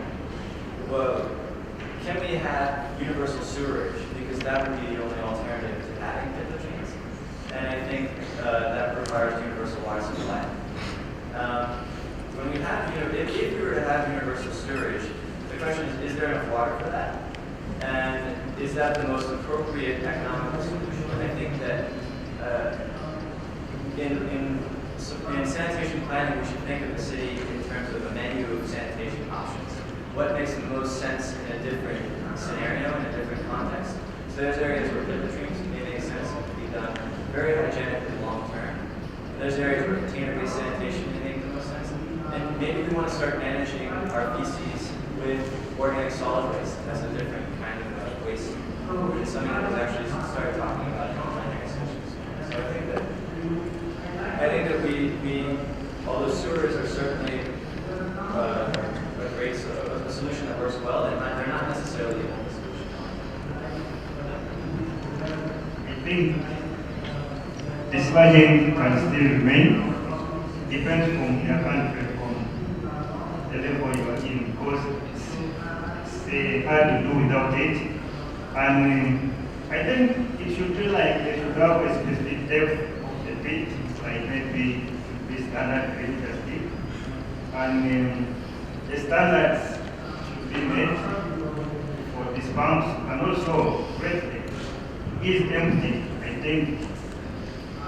well, can we have universal sewerage? Because that would be the only alternative to having pit latrines. And I think that requires universal water supply. When we have, if we were to have universal storage, the question is there enough water for that? And is that the most appropriate economical solution? And I think that in sanitation planning, we should think of the city in terms of a menu of sanitation options. What makes the most sense in a different scenario, in a different context? So there's areas where pit latrines may make sense to be done very hygienically long term. There's areas where container-based sanitation may make the most sense. And maybe we want to start managing our feces with organic solid waste. That's a different kind of waste. It's something that was actually started talking about in planning sessions. So I think that we although sewers are certainly a great a solution that works well, they're not necessarily the only solution. I think dislodging can still remain. Depends from your country, from the level you are in, because it's hard to do without it. And I think it should be like they should have a specific depth of the pit, like maybe this standard meters deep. And the standards should be made for these pumps, and also when it is empty, I think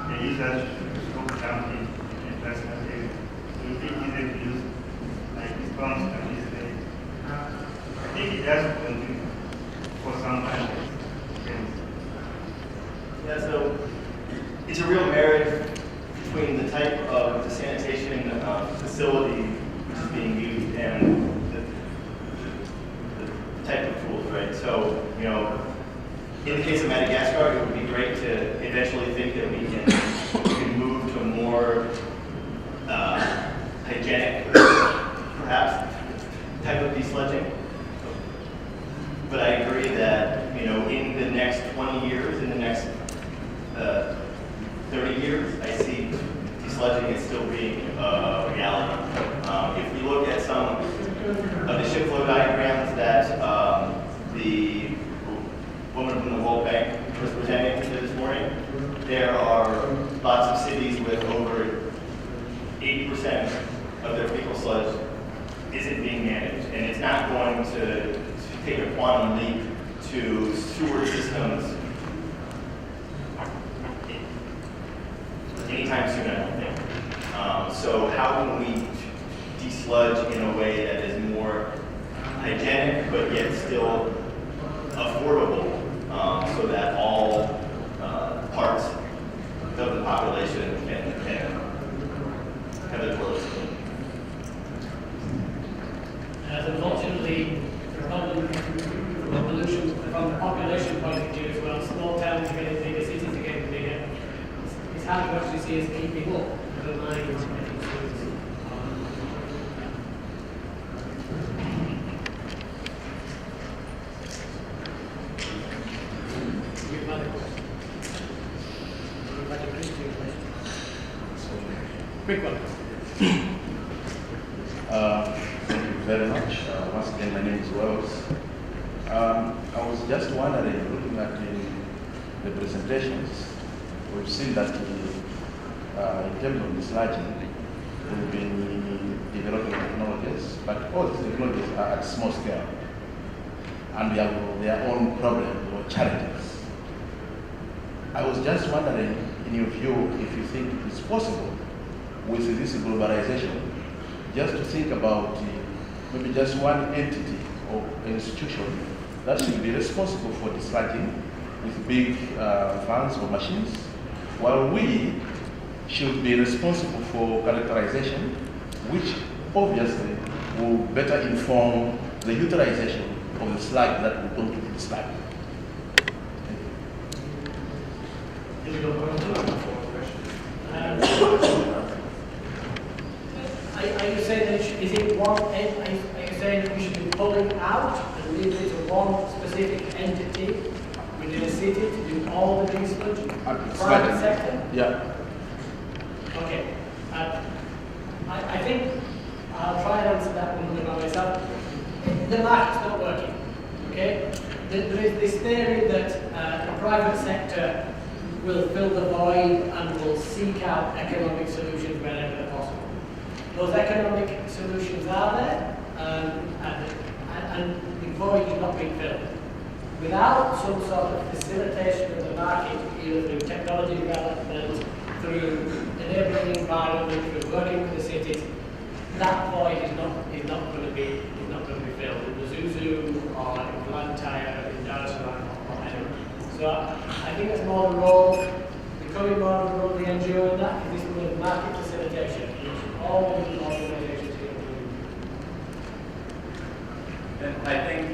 the users should stop dumping in the plastic area. It will be easy to use, like these pumps and this way. I think it has to continue for some time. Yeah, so it's a real marriage between the type of the sanitation facility which is being used and the type of tools, right? So, you know, in the case of Madagascar, it would be great to eventually think that we can move to a more hygienic, perhaps, type of desludging. But I agree that, you know, in the next 20 years, in the next 30 years, I see desludging as still being a reality. If we look at some of the ship flow diagrams that the woman from the World Bank was presenting this morning, there are lots of cities with over 80% of their fecal sludge isn't being managed, and it's not going to take a quantum leap to sewer systems anytime soon, I don't think. So how can we desludge in a way that is more hygienic, but yet still affordable, so that all parts of the population can have a toilet system? Unfortunately, from the population point of view as well, small towns are getting bigger, cities are getting bigger. It's hard to actually see us keeping up, never mind getting schools. Quick one. Thank you very much. Once again, my name is Wells. I was just wondering, looking at the presentations, we've seen that in terms of dislodging, we've been developing technologies, but all these technologies are at small scale, and they have their own problems or challenges. I was just wondering, in your view, if you think it's possible with this globalization, just to think about maybe just one entity or institution that should be responsible for dislodging with big vans or machines, while we should be responsible for characterization, which obviously will better inform the utilization of the slag that we're going to be dislodged. Are you saying that is it one? Are you saying that we should be pulling out and leaving it to one specific entity within a city to do all the desludging? Private sector? Yeah. Okay. I think I'll try and answer that one by myself. The market's not working. Okay. There is this theory that the private sector will fill the void and will seek out economic solutions wherever they're possible. Those economic solutions are there, and the void is not being filled. Without some sort of facilitation of the market, either through technology development, through enabling environment, through working with the cities, that void is not going to be filled in the Zuzu or in Blantyre, in Dar es Salaam or anywhere. So I think it's more the role, becoming more of the role of the NGO in that, because this is the market facilitation. All of the organizations And I think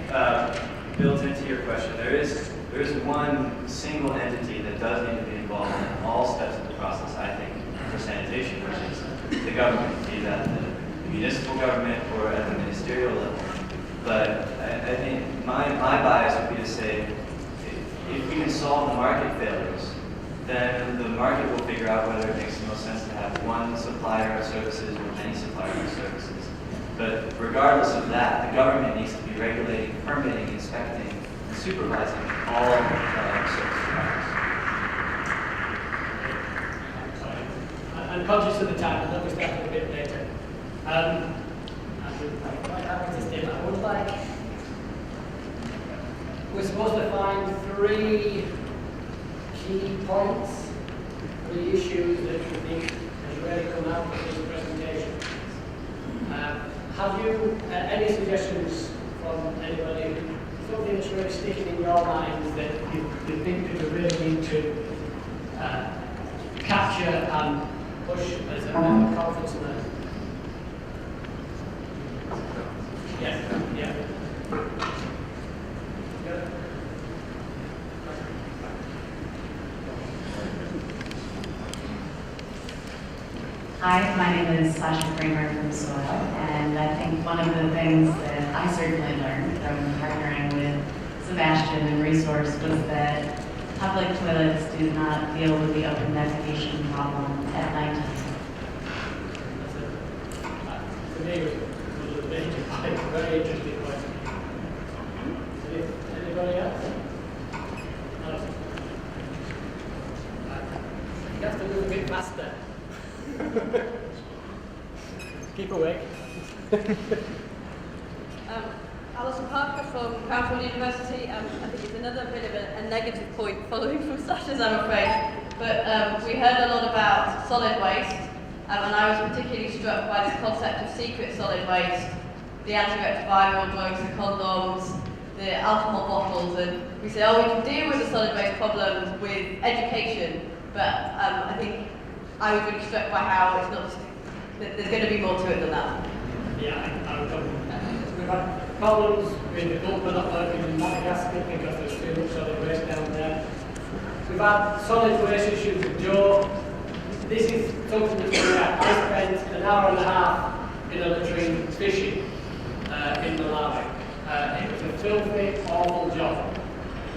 built into your question, there is one single entity that does need to be involved in all steps of the process, I think, for sanitation, which is the government, be that the municipal government or at the ministerial level. But I think my bias would be to say, if we can solve the market failures, then the market will figure out whether it makes the most sense to have one supplier of services or many suppliers of services. But regardless of that, the government needs to be regulating, permitting, inspecting, and supervising all service providers. I'm conscious of the time, but let me start a bit later. I'm quite happy to stay, but I would like, we're supposed to find 3 key points, 3 issues that you think has really come out of this presentation. Have you any suggestions from anybody, something that's really sticking in your mind that you think that you really need to capture and push as a conference learner? Yeah. Hi, my name is Sasha Kramer from Soil, and I think one of the things that I certainly learned from partnering with Sebastian and Resource was that public toilets do not deal with the open defecation problem at night. For me, it was a major point, very interesting question. Anybody else? You have to move a bit faster. Keep awake. Alison Parker from Cranfield University. I think it's another bit of a negative point following from Sasha's, I'm afraid. But we heard a lot about solid waste, and I was particularly struck by this concept of secret solid waste, the antiretroviral drugs, the condoms, the alcohol bottles, and we say, oh, we can deal with the solid waste problem with education, but I think I was really struck by how it's not, there's going to be more to it than that. Yeah, I would come. We've had problems with the government not working in Madagascar because there's too much solid waste down there. We've had solid waste issues with Joe. This is something that's going on. I spent an hour and a half in a latrine fishing in Malawi. It was a filthy, awful job.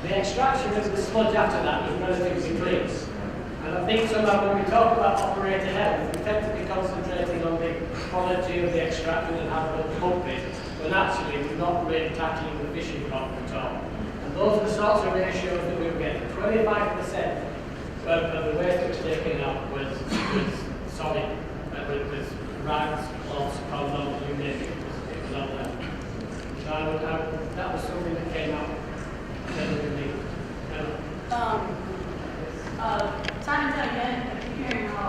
The extraction of the sludge after that was relatively clean. And I think somehow when we talk about operator health, we tend to be concentrating on the quality of the extraction and how good the pump is, when actually we're not really tackling the fishing problem at all. And those are the sorts of ratios that we were getting. 25% of the waste that was taken out was solid, with rags, cloths, condoms, you name it, it was all there. So that was something that came out relatively. Time and time again, I keep hearing how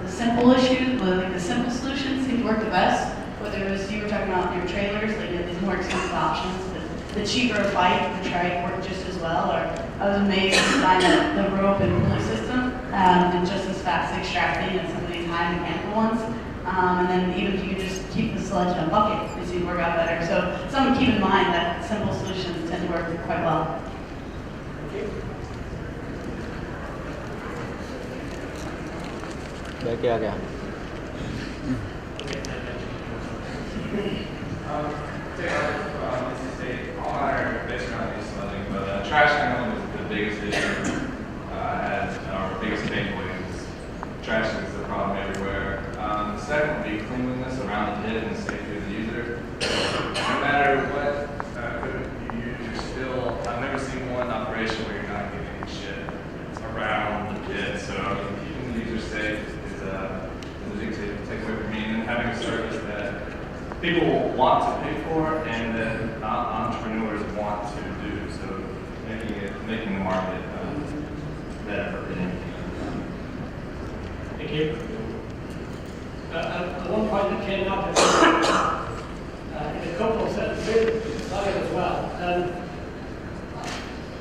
the simple issues, like the simple solutions seem to work the best. Whether it was you were talking about your trailers, like these more expensive options, but the cheaper bike, the trike worked just as well. Or I was amazed to find that the rope and pulley system and just as fast extracting as some of these high mechanical ones. And then even if you could just keep the sludge in a bucket, it seemed to work out better. So someone keep in mind that simple solutions tend to work quite well. Để kia kìa. All our basically not used to something, but trash handling is the biggest issue. Our biggest pain point is trash is the problem everywhere. The second would be cleanliness around the pit and safety of the user. No matter what equipment you use, you're still, I've never seen one operation where you're not getting shit around the pit. So keeping the user safe is a big takeaway for me. And then having a service that people want to pay for and that entrepreneurs want to do. So making the market better for everything. Thank you. One point that came out in a couple of sentences as well.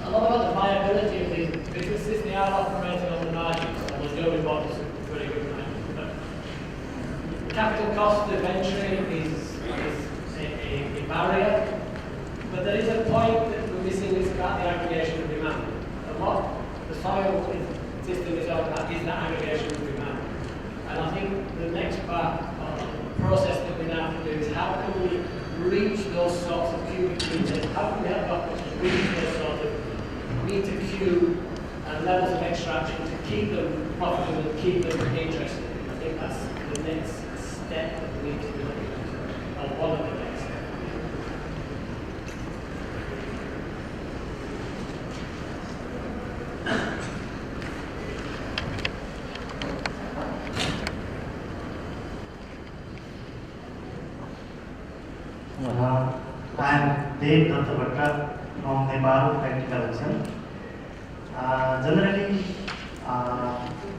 A lot about the viability of these businesses. They are operating on the margins, although Joe reports a pretty good margin. But capital cost of entry is a barrier. But there is a point that we're missing, is about the aggregation of demand. And what the soil system is all about is that aggregation of demand. And I think the next part of the process that we now have to do is how can we reach those sorts of cubic meters? How can we have doctors to reach those sorts of meter cube and levels of extraction to keep them profitable and keep them interested? I think that's the next step that we need to do, or one of the next steps. I am Dev Dattavatra from Nepal Practical Action. Generally,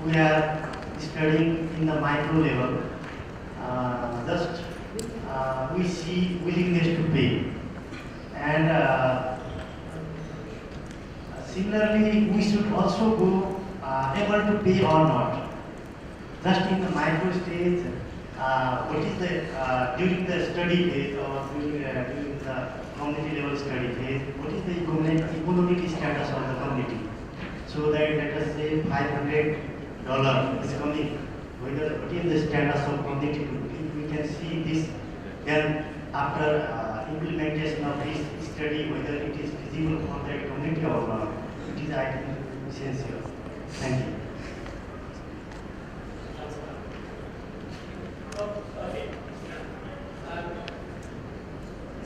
we are studying in the micro level. We see willingness to pay, and similarly, we should also go able to pay or not. Just in the micro stage, what is the during the study phase or during the community level study phase, what is the economic status of the community? So that let us say $500 is coming. Whether what is the status of community? If we can see this, then after implementation of this study, whether it is feasible for that community or not, it is I think essential. Thank you. Okay.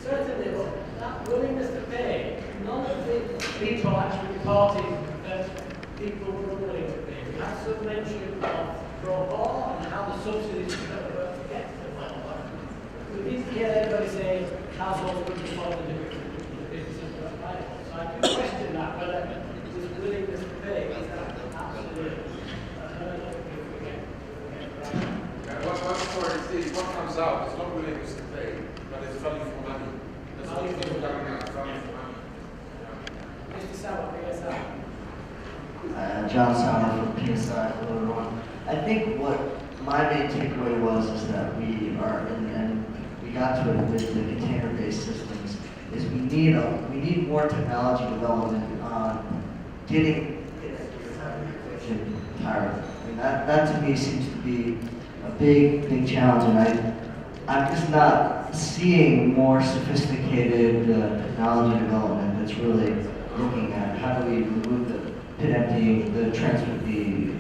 Certainly, that willingness to pay, none of the people actually reported that people were willing to pay. We had some mention of pro bono and how the subsidies work to get to the bono. We didn't hear anybody say households would be funded the businesses were viable. So I do question that, whether this willingness to pay is absolutely what comes out is not willingness to pay, but it's value for money. That's what we're talking about, value for money. Mr. Sauer, PSI. John Sauer from PSI. Hello, everyone. I think what my main takeaway was is that we are, and we got to it with the container-based systems, is we need more technology development on getting higher. I mean, that to me seems to be a big challenge, and I'm just not seeing more sophisticated technology development that's really looking at how do we remove the pit emptying, the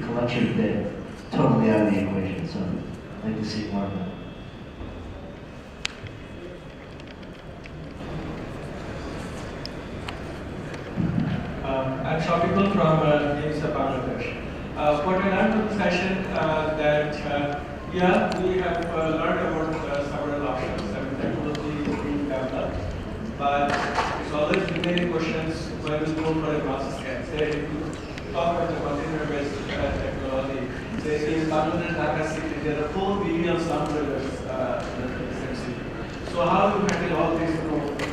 collection bit totally out of the equation. So I'd like to see more of that. I'm Shafiqul from Inisa, Bangladesh. What I learned from the session that yeah, we have learned about several options and technology is being developed, but it's always remaining questions when we go for advanced scale. Say, if you talk about the container-based technology, say in Bangladesh, Dhaka city, there are 4 billion samplers in the same city. So how do you handle all these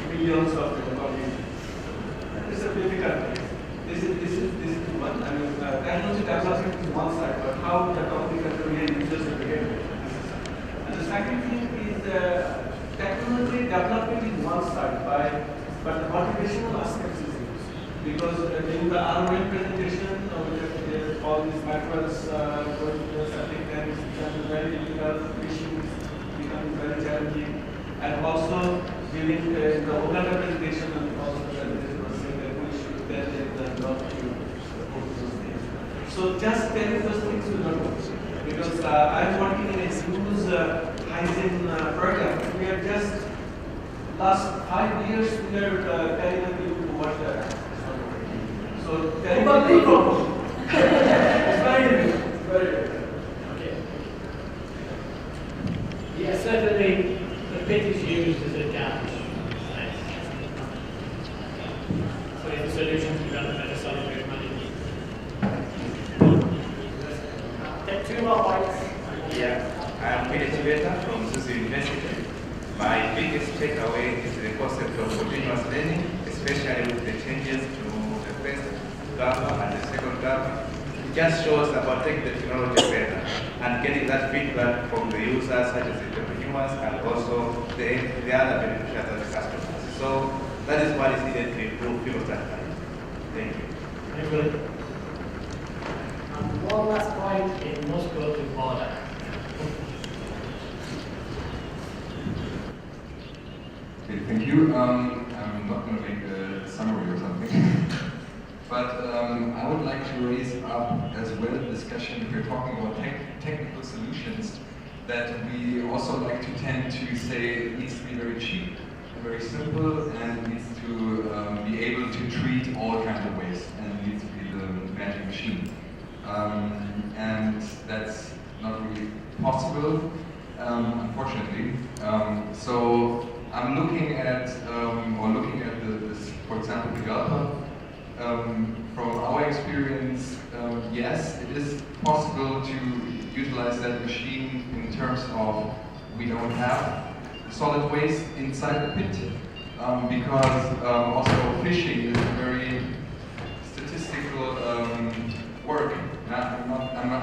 billions of technology? It's a difficult thing. This is one. I mean, technology development is one side, but how the company can create users and behavior. And the second thing is technology development is one side, but the motivational aspects is used. Because in the ROI presentation, there's all these macros going to the septic tanks, becoming very difficult, issues becoming very challenging, and also during the Ogata presentation, and also so just telling those things will not work. Because I'm working in a huge hygiene program. We are just, last 5 years, we are telling the people to watch that. So telling people, it's very difficult. It's very difficult. Okay. Yeah, certainly the pit is used as a garbage. So it's a solution to develop better solid waste management. Take 2 more points. Yeah, I'm Peter Chibeta from Suzu University. My biggest takeaway is the concept of continuous learning, especially with the changes to the first GABA and the second GABA. just shows about taking the technology better and getting that feedback from the users, such as the entrepreneurs, and also the other beneficiaries and the customers. So that is what is needed to improve people's lives. Thank you. Very good. And one last point, it must go to order. Okay, thank you. I'm not going to make a summary or something, but I would like to raise up as well a discussion, if we're talking about technical solutions, that we also like to tend to say it needs to be very cheap, very simple, and it needs to be able to treat all kinds of waste, and it needs to be the magic machine. And that's not really possible, unfortunately. So I'm looking at, this, for example, developer. From our experience, yes, it is possible to utilize that machine in terms of we don't have solid waste inside the pit, because also fishing is very statistical work. I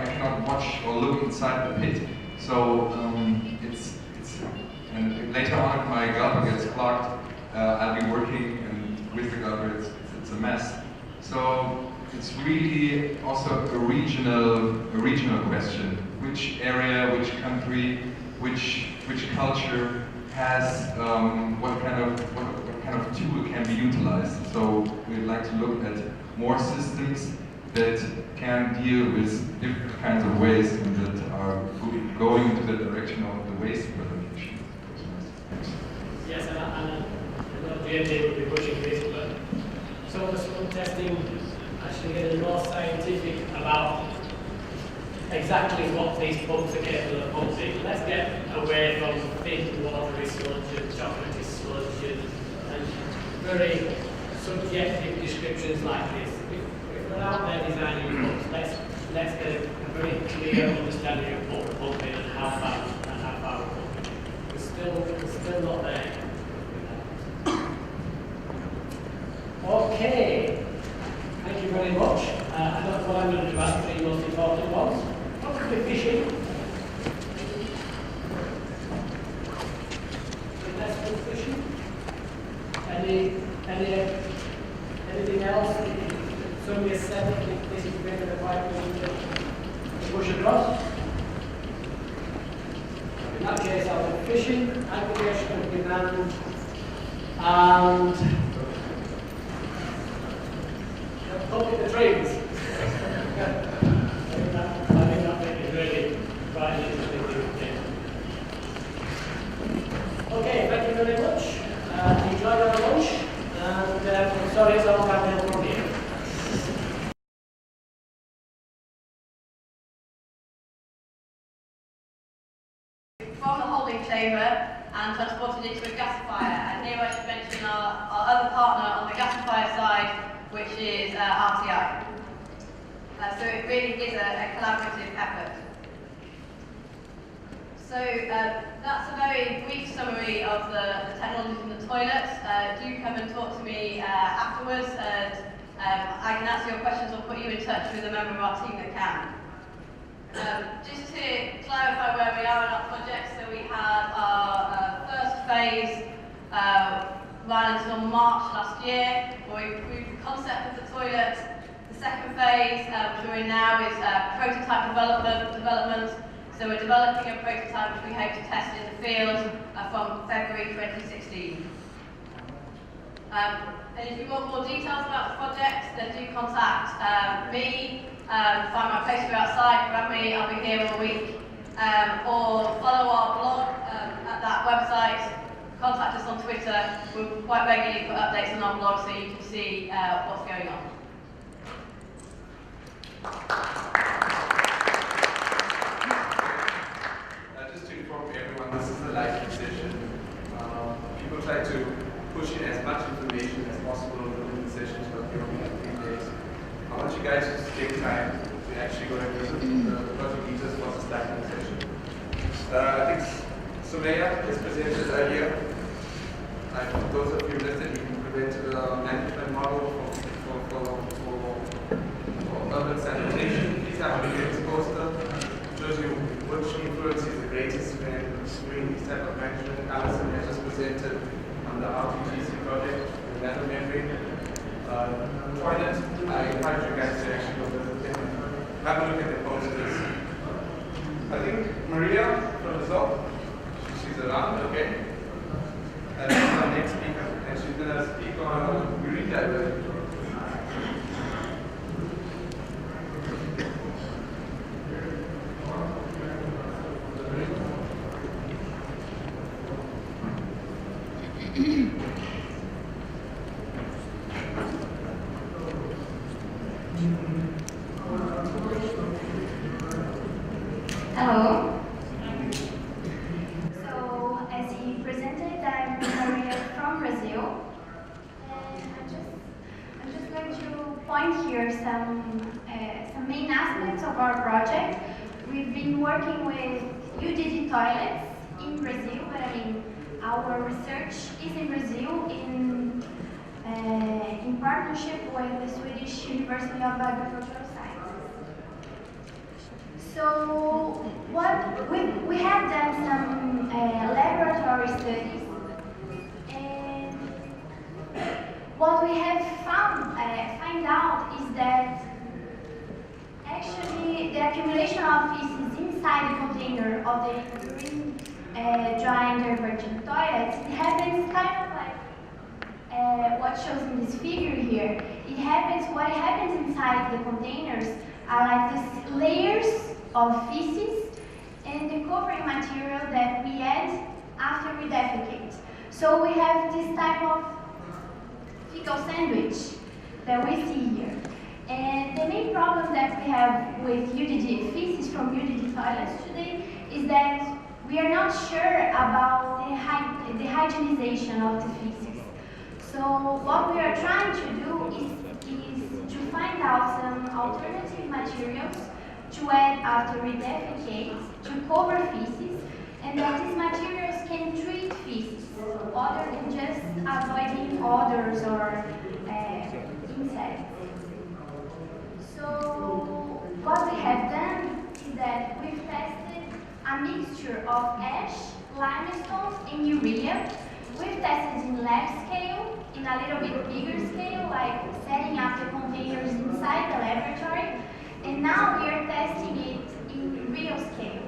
cannot watch or look inside the pit, so and later on if my gulper gets clogged, I'll be working and with the gulper it's a mess. So it's really also a regional question. Which area, which country, which culture has what kind of tool can be utilized. So we'd like to look at more systems that can deal with different kinds of waste and that are going into the direction of the waste preservation. Yes, and I know JJ will be pushing this, but some of the swim testing actually getting more scientific about exactly what these pumps are capable of pumping. Let's get away from thick watery sludge and chocolatey sludge and very subjective descriptions like this. If we're out there designing pumps, let's get a very clear understanding of what we're pumping and how far we're pumping. We're still not there. Okay, thank you very much. I don't know what I'm going to do about the three most important ones. Probably fishing. Let's go fishing. Anything else? Somebody has said that this is better than quite to push across. In that case, I'll do fishing, aggregation of demand, and look at the trains. I think that is really right interesting thing. Okay, thank you very much. Enjoy your lunch, and I'm sorry it's all happening from here. From the holding chamber and transported into a gasifier. And here I should mention our other partner on the gasifier side, which is RTI. So it really is a collaborative effort. So that's a very brief summary of the technologies in the toilet. Do come and talk to me afterwards, and I can answer your questions or put you in touch with a member of our team that can. Just to clarify where we are in our project, so we had our first phase ran until March last year, where we proved the concept of the toilet. The second phase, which we're in now, is prototype development. So we're developing a prototype which we hope to test in the field from February 2016. And if you want more details about the project, then do contact me. Find my poster outside, grab me, I'll be here all week. Or follow our blog at that website. Contact us on Twitter. We'll quite regularly put updates on our blog so you can see what's going on. Just to inform everyone, this is a live session. People try to push in as much information as possible within the sessions, but we only have 3 days. I want you guys to take time to actually go and visit the project leaders for the stacking session. I think Sumaya has presented earlier. For those of you listed, you presented a management model for urban sanitation. Holidays poster shows you which influence is the greatest when doing this type of management. Alison has just presented on the RTGC project, the nano membrane toilet. I encourage you guys to actually go visit them and have a look at the posters. I think Maria from the South, she's around, okay? And that's our next speaker, and she's going to speak on urine diversity. Hello. So, as he presented, I'm Maria from Brazil, and I'm just going to point here some main aspects of our project. We've been working with UDD toilets in Brazil, but I mean our research is in Brazil in partnership with the Swedish University of Agricultural Sciences. So we have done some laboratory studies, and what we have find out is that actually the accumulation of feces inside the container of the urine dry and divergent toilets, it happens kind of like what shows in this figure here. What happens inside the containers are like these layers of feces and the covering material that we add after we defecate. So we have this type of fecal sandwich that we see here. And the main problem that we have with UDD feces from UDD toilets today is that we are not sure about the hygienization of the feces. So what we are trying to do is to find out some alternative materials to add after we defecate to cover feces, and that these materials can treat feces other than just avoiding odors or insects. So what we have done is that we've tested a mixture of ash, limestone, and urea. We've tested in lab scale, in a little bit bigger scale, like setting up the containers inside the laboratory, and now we are testing it in real scale.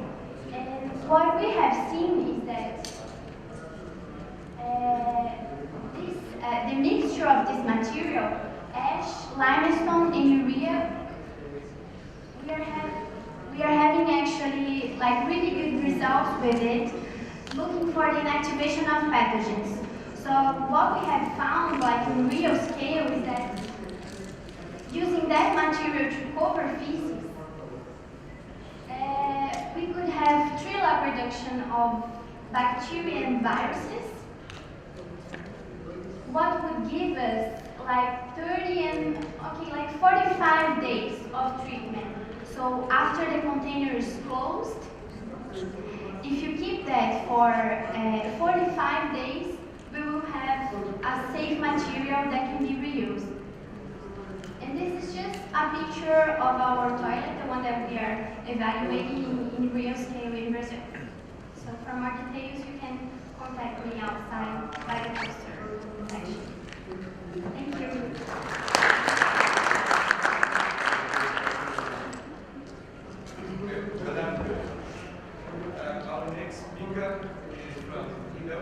And what we have seen is that the mixture of this material, ash, limestone, and urea, we are having actually like really good results with it, looking for the inactivation of pathogens. So what we have found, like in real scale, is that using that material to cover feces, we could have 3-log reduction of bacteria and viruses, what would give us like 45 days of treatment. So after the container is closed, if you keep that for 45 days, we will have a safe material that can be reused. And this is just a picture of our toilet, the one that we are evaluating in real scale in Brazil. So for more details, you can contact me outside by the poster section. Thank you. Our next speaker is from Indo.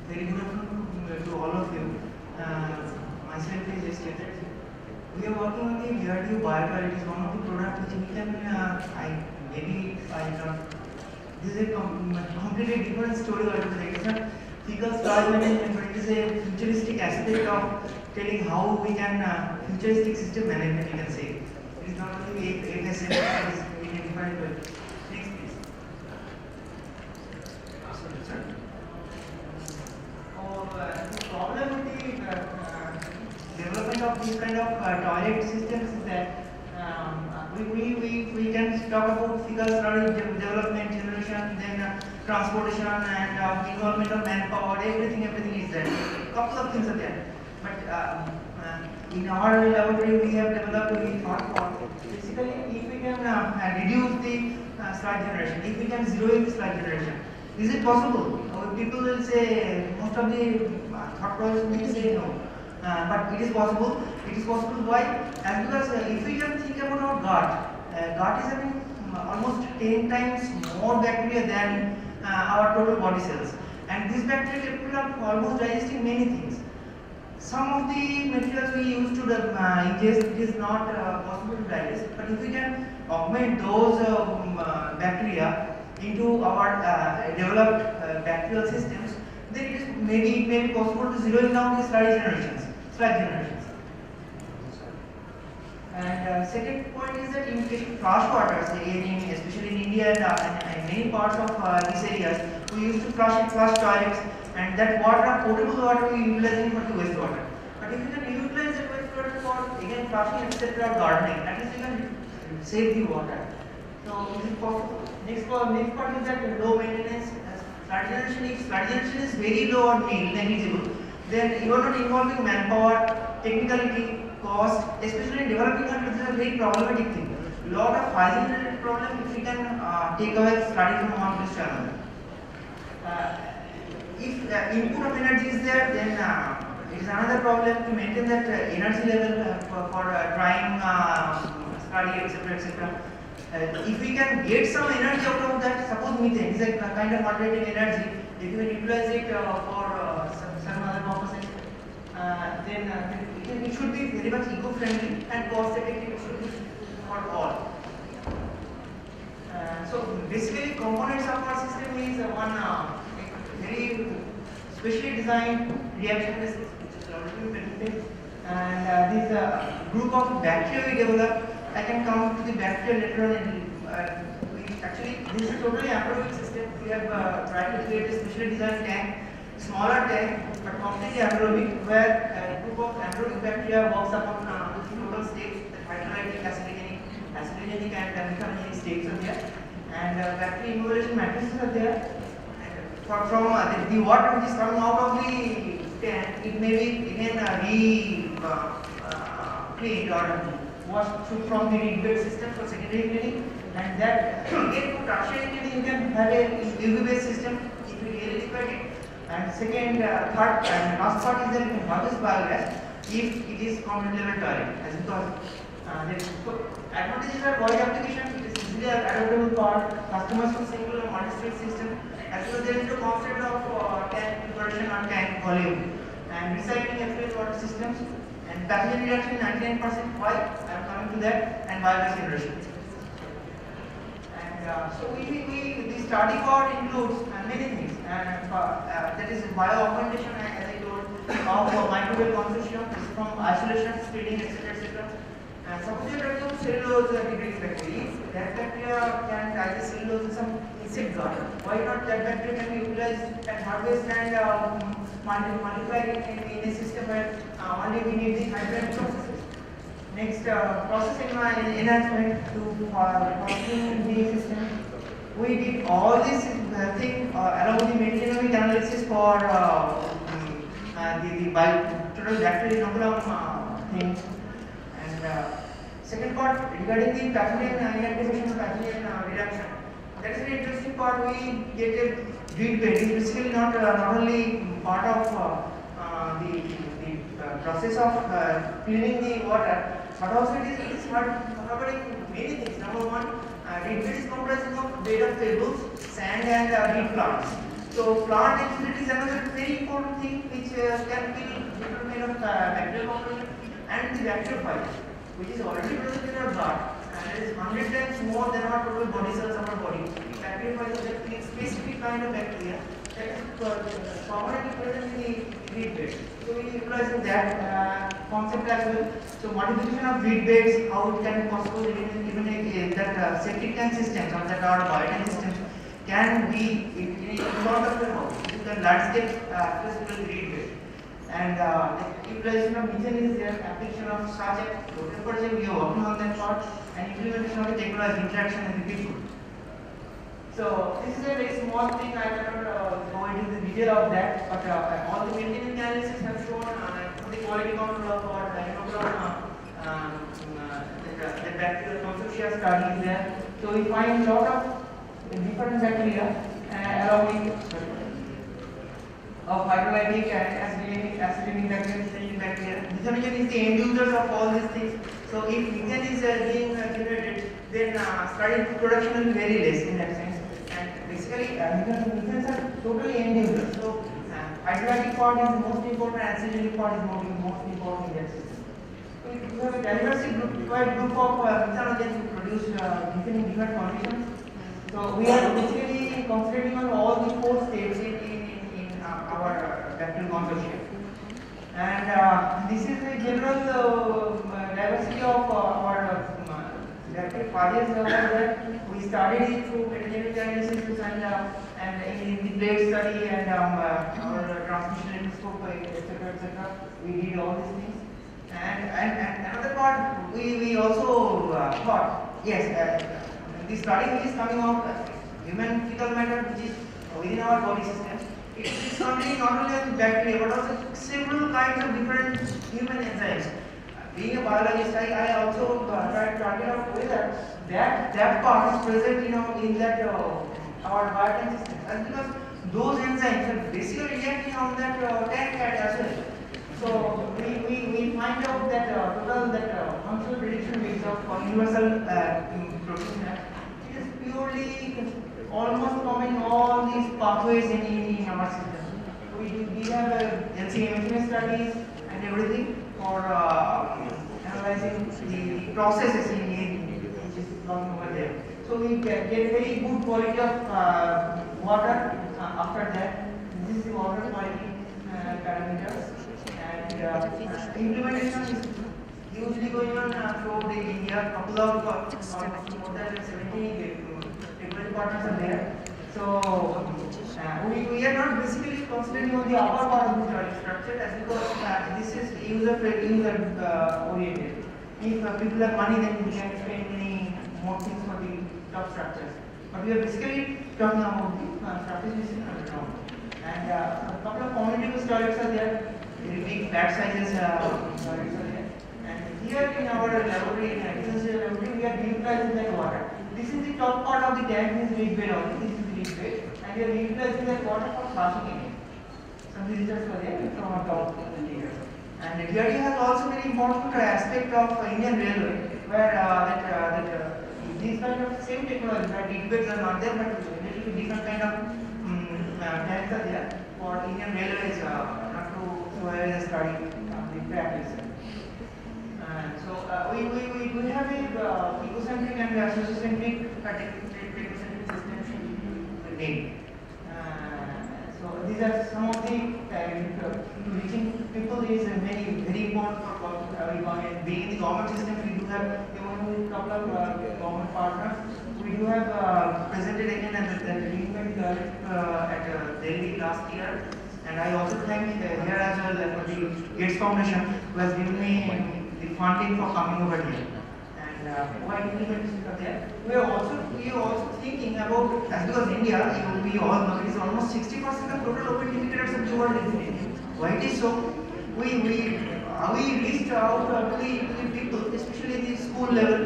Very good afternoon to all of you. Myself is Esteter. We are working on the DRDO biotoilet. It is one of the products which we can, maybe I not This is a completely different story altogether. It's not fecal sludge management, but it is a futuristic aspect of telling how we can futuristic system management, you can say. It is not only FSM, it is in a different way. Next, please. The problem with the development of this kind of toilet systems is that we can talk about fecal sludge development, generation, then transportation and involvement of manpower, everything is there. Couple of things are there. But in our laboratory we have developed, we thought for basically if we can reduce the sludge generation, if we can zero in the sludge generation. Is it possible? People will say, most of the thought process will say no. But it is possible. It is possible why? As because if we just think about our gut is having almost 10 times more bacteria than our total body cells. And these bacteria capable of almost digesting many things. Some of the materials we use to ingest, it is not possible to digest. But if we can augment those bacteria into our developed bacterial systems, then it is maybe possible to zero down the sludge generations. And second point is that in case of flash water, especially in India and many parts of these areas, we used to flush toilets, and that water, potable water, we utilize for the wastewater. But if you can utilize that wastewater for again flushing, etc., or gardening, at least you can save the water. So is it possible? Next part is that low maintenance. Sludge generation, if sludge generation is very low or negligible, then you are not involving manpower, technicality, cost, especially in developing countries, this is a very problematic thing. Lot of hygiene related problem if we can take away sludge from one place to another. If input of energy is there, then it is another problem to maintain that energy level for drying sludge, etc. If we can get some energy out of that, suppose methane is a kind of moderating energy, if you can utilize it for some other purposes, then it should be very much eco-friendly and cost-effective. It should be for all. So basically, components of our system is one very specially designed reaction resist, which is already presented, and this group of bacteria we developed. I can come to the bacteria later on. Actually, this is totally anaerobic system. We have tried to create a specially designed tank, smaller tank, but completely anaerobic, where a group of anaerobic bacteria works upon two total states, the hydrolytic, acidogenic and mutagenic states are there, and bacteria immobilization matrices are there. And from the water which is coming out of the tank, it may be again cleaned or washed through from the rebate system for secondary cleaning, and that again for tertiary cleaning you can have a UV based system if you really require it. And second, third and last part is that you can harvest biogas if it is common level toilet, as because the advantages are wide application, it is easily adaptable for customers for single or multi-state system, as well as there is no concept of tank preparation or tank volume, and recycling effluent water systems, and pathogen reduction 99%. Why? I am coming to that, and biogas generation. And so the study part includes many things, and that is bio-augmentation, as I told, of microbial consortium, from isolation, splitting, etc. And suppose you are talking cellulose degrees bacteria. That bacteria can digest cellulose in some insect gut. Why not that bacteria can be utilized at harvest and multiplied in a system where only we need the hybrid processes. Next, process enhancement to processing the system. We did all this thing along with the metabolomic analysis for the total bacterial inoculum thing. And second part regarding the pathogen identification and pathogen reduction. That is an interesting part. We get a reed bed. It is basically not only part of the process of cleaning the water, but also it is covering many things. Number one, reed bed is comprising of bed of pebbles, sand, and reed plants. So plant activity is another very important thing which can kill different kind of bacterial component, and the bacteriophyte, which is already present in our blood, and it is 100 times more than our total body cells of our body. Bacteriophage is a specific kind of bacteria that is permanently present in the reed bed. So we utilize that concept as well. So modification of reed beds, how it can be possible, even that septic tank systems or that our biotank systems can be in front of the house. The landscape accessible reed bed. And the utilization of methane is there, application of such a low temperature, we are working on that part, and implementation of the technology interaction in the people. So this is a very small thing, I cannot go into the detail of that, but all the maintenance analysis have shown the quality control of our the bacterial consortia study is there. So we find a lot of different bacteria allowing of hydrolytic and acidemic bacteria, acidic bacteria. Methanogen is the end users of all these things. So if methane is being generated, then starting production will be very less in that sense. And basically, methanes are totally end users. So hydrolytic part is the most important, and acidemic part is most important in that system. So we have a diversity group of methanogens to produce methane in different conditions. So we are basically concentrating on all the 4 states in our bacterial consortium. And this is the general diversity of our bacterial phages over there. We studied it through metagenetic analysis and in the plate study and our transmission microscope, etc. We did all these things. And another part, we also thought, yes, the study which is coming out, human fecal matter which is within our body system, it is containing not only bacteria but also several kinds of different human enzymes. Being a biologist, I also tried to target out whether that part is present, in that our biotank system. And because those enzymes are basically reacting on that tank as well. So we find out that total functional prediction mix of universal protein, it is purely almost common all these pathways in our system. We have LC-MS studies and everything for analyzing the processes which is flowing over there. So we get very good quality of water after that. This is the water quality parameters. And implementation is usually going on throughout the India. Couple of more than 70 technology partners are there. So we are not basically concentrating on the upper part of the structure as because this is user oriented. If people have money, then we can spend many more things for the top structures. But we are basically talking about the structures which is underground. And a couple of community toilets are there. Very big flat sizes toilets are there. And here in our laboratory, in agricultural laboratory, we are utilizing that water. This is the top part of the tank, this is reed bed only, this is the reed bed, and we are utilizing that water for flushing in. Some visitors were there from our top leaders. And DRD has also very important aspect of Indian Railway, where these kind of same technology, that reed beds are not there, but little bit different kind of tanks are there for Indian Railways, not to a study in practice. So we have a ecocentric and sociocentric techocentric systems made. So these are some of the reaching people is very important for being in the government system. We do have a couple of government partners. We do have presented again at the treatment at Delhi last year, and I also thank here as well for the Gates Foundation who has given me the funding for coming over here. And why implementation are there? We are also thinking about, as because India, we all know, it is almost 60% of total open indicators of the world is in India. Why it is so? We reached out to the people, especially the school level,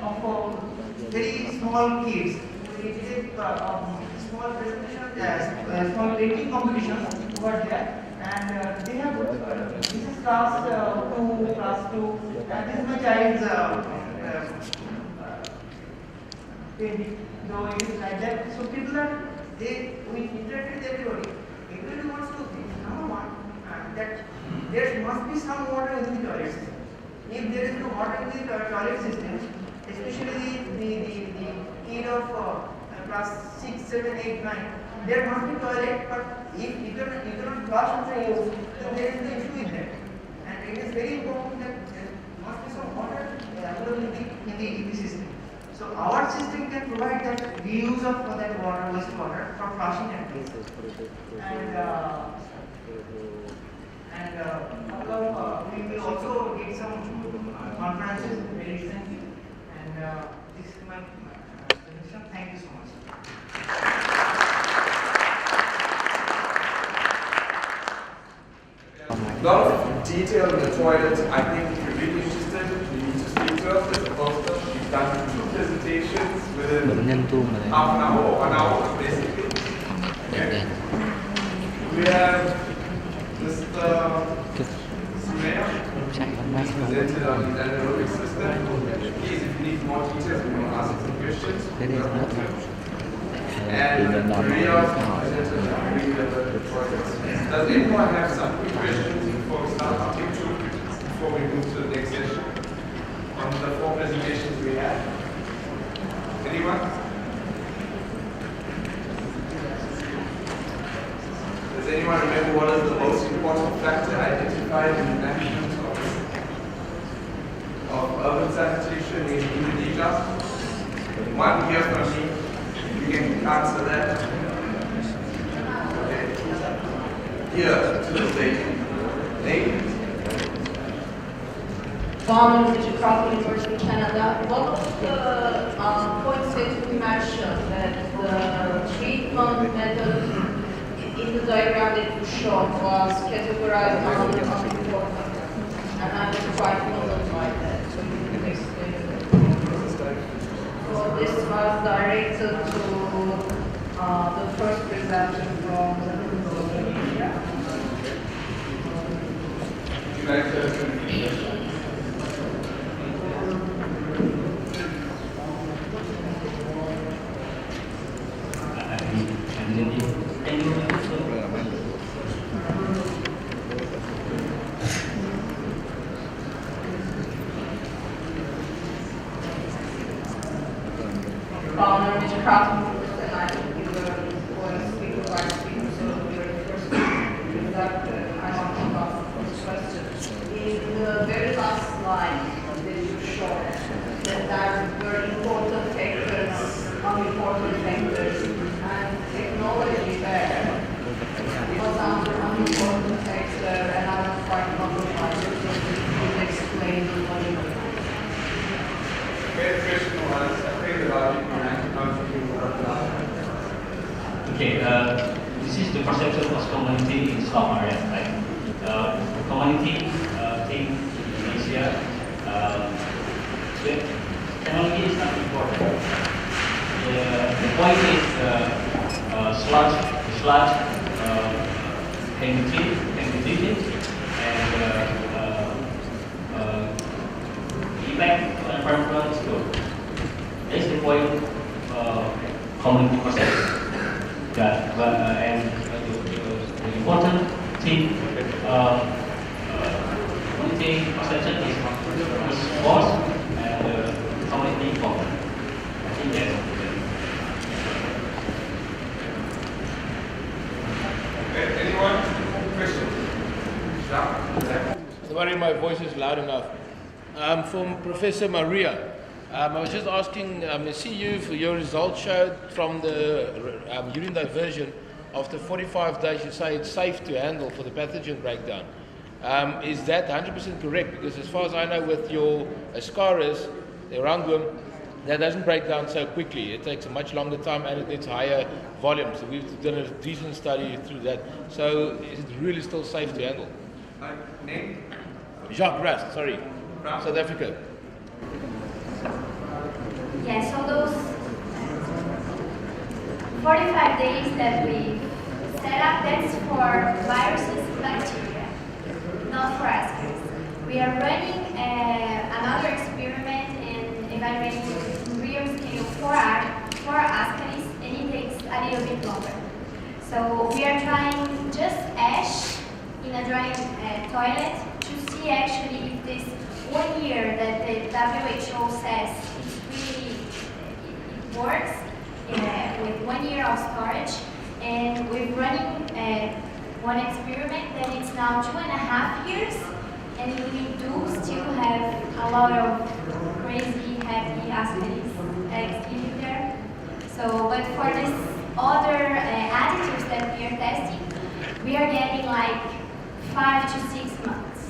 of very small kids. We did small presentation, small painting competitions over there. And they have, this is class 2, and this is my child's painting. So it is like that. So people are, we interacted with everybody. Everybody wants to think, number one, that there must be some water in the toilet system. if there is no water in the toilet system, especially the kid of class 6, 7, 8, 9, there must be toilet, but if you cannot flush after use, then there is no issue with that. And it is very important that there must be some water available in the system. So our system can provide that reuse of that water, wastewater for flushing and cleaning. We will also get some conferences very recently. And this is my presentation. Thank you so much. A lot of detail in the toilet. I think if you're really interested, you need to speak to us. There's a poster. We've done 2 presentations within half an hour or 1 hour, basically. Okay. We have Mr. Sumeya, presented on the anaerobic system. Please, if you need more details, we will ask some questions. And Maria presented on the toilets. Does anyone have some quick questions before we start before we move to the next session on the 4 presentations we had? Anyone? Does anyone remember what is the most important factor identified in the management of urban sanitation in Indonesia? One here from me. You can answer that. Okay. Here to the stage. Nate? From the University of Canada, one of the points that we mentioned that the treatment method in the diagram that you showed was categorized on the important, and I was quite puzzled by that. So you can explain it. So this was directed to the first presentation from Indonesia. Would you like to Mr. Carlton, and I think you were going to speak about speaking, so you're the first to that I want to ask this question. In the very last slide that you showed, that there were important factors, unimportant factors, and technology there was under unimportant factor, and I was quite puzzled by it. So you could explain what you mean. Okay, this is the perception of community in slum area, right? Community thing in Asia, technology is not important. The point is sludge can be treated, and impact on environment is good. That's the point community perception. That, and the important thing, community perception is force and community involvement. I think that's okay. Anyone? Question? Sorry, my voice is loud enough. From Professor Maria. I was just asking, I see your results showed from the urine diversion after 45 days, you say it's safe to handle for the pathogen breakdown. Is that 100% correct? Because as far as I know with your Ascaris, the roundworm, that doesn't break down so quickly. It takes a much longer time and it needs higher volume. So we've done a decent study through that. So is it really still safe to handle? Name? Jacques Rast, sorry. South Africa. Yeah, so those 45 days that we set up, that's for viruses and bacteria, not for Ascaris. We are running another experiment and evaluating the real scale for Ascaris, and it takes a little bit longer. So we are trying just ash in a dry toilet to see see actually if this 1 year that the WHO says it works with 1 year of storage, and we're running one experiment that it's now 2.5 years, and we do still have a lot of crazy happy aspects in there. So, but for this other additives that we are testing, we are getting like 5 to 6 months.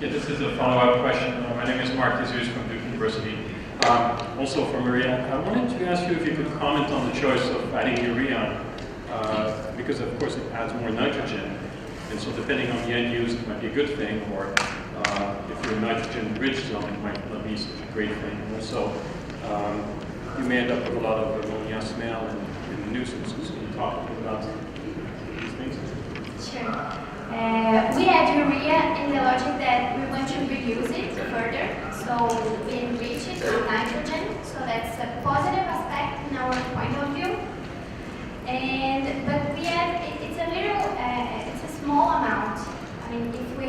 Yeah, this is a follow-up question. My name is Mark Jesus from Duke University. Also for Maria, I wanted to ask you if you could comment on the choice of adding urea, because of course it adds more nitrogen, and so depending on the end use, it might be a good thing, or if you're a nitrogen-rich zone, it might not be such a great thing. And also, you may end up with a lot of ammonia smell and nuisances. Can you talk about these things? Sure. We add urea in the logic that we want to reuse it further, so we enrich it with nitrogen, so that's a positive aspect in our point of view. But we add, it's a little, it's a small amount. I mean, if we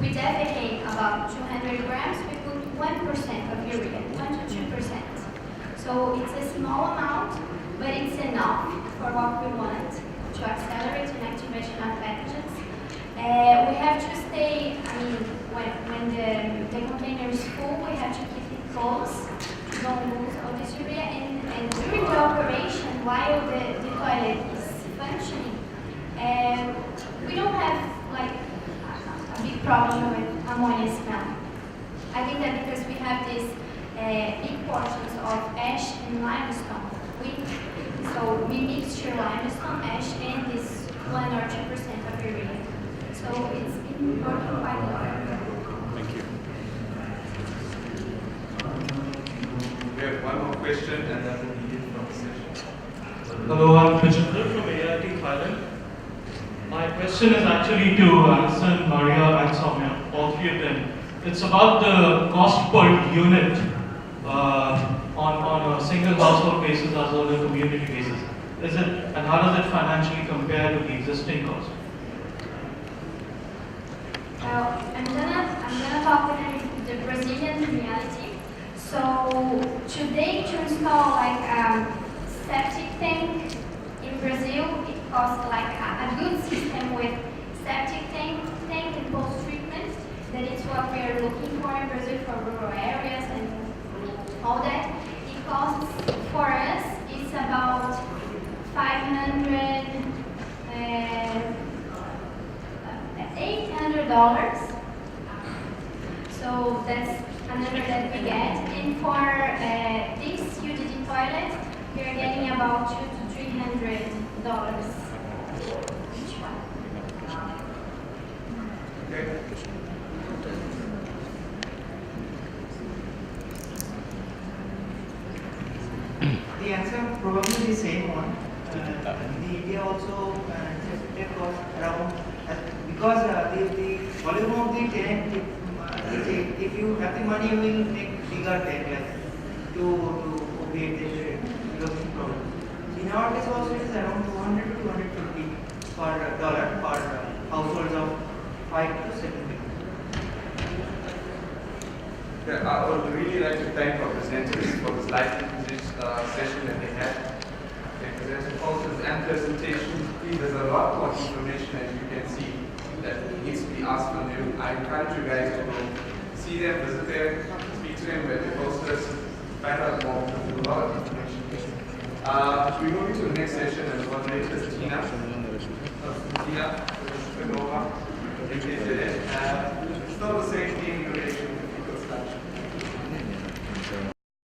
defecate about 200 grams, we put 1% of urea, 1 to 2%. So it's a small amount, but it's enough for what we want to accelerate an activation of pathogens. We have to stay, I mean, when the container is full, we have to keep it close, don't lose all this urea, and during the operation, while the toilet is functioning, we don't have like a big problem with ammonia smell. I think that because we have these big portions of ash and limestone, so we mixture limestone, ash, and this 1 or 2% of urea. So it's been working quite well. Thank you. We have one more question and then we'll be in from the session. Hello, I'm Prajendra from AIT Thailand. My question is actually to Alison, Maria, and Soumya, all three of them. It's about the cost per unit on a single household basis as well as a community basis. And how does it financially compare to the existing cost? I'm gonna talk with the Brazilian reality. So today to install like septic tank in Brazil, it costs like a good system with septic tank and post treatment. That is what we are looking for in Brazil for rural areas and all that. It costs for us, it's about $800. So that's a number that we get. And for this utility toilet, we are getting about $200 to $300 each one. Okay. The answer probably the same one. In India also, it costs around, because the volume of the tank, if you have the money, you will make bigger tank like to obviate the erosion problem. In our case also it is around 200 to 250 per dollar per households of 5 to 7 people. Yeah, I would really like to thank our presenters for this live session that they had. They presented posters and presentations. There's a lot more information, as you can see, that needs to be asked from you. I encourage you guys to go see them, visit them, speak to them with the posters, find out more. There's a lot of information. We're moving to the next session, and the coordinator is Tina. Tina, Nova, still the same thing.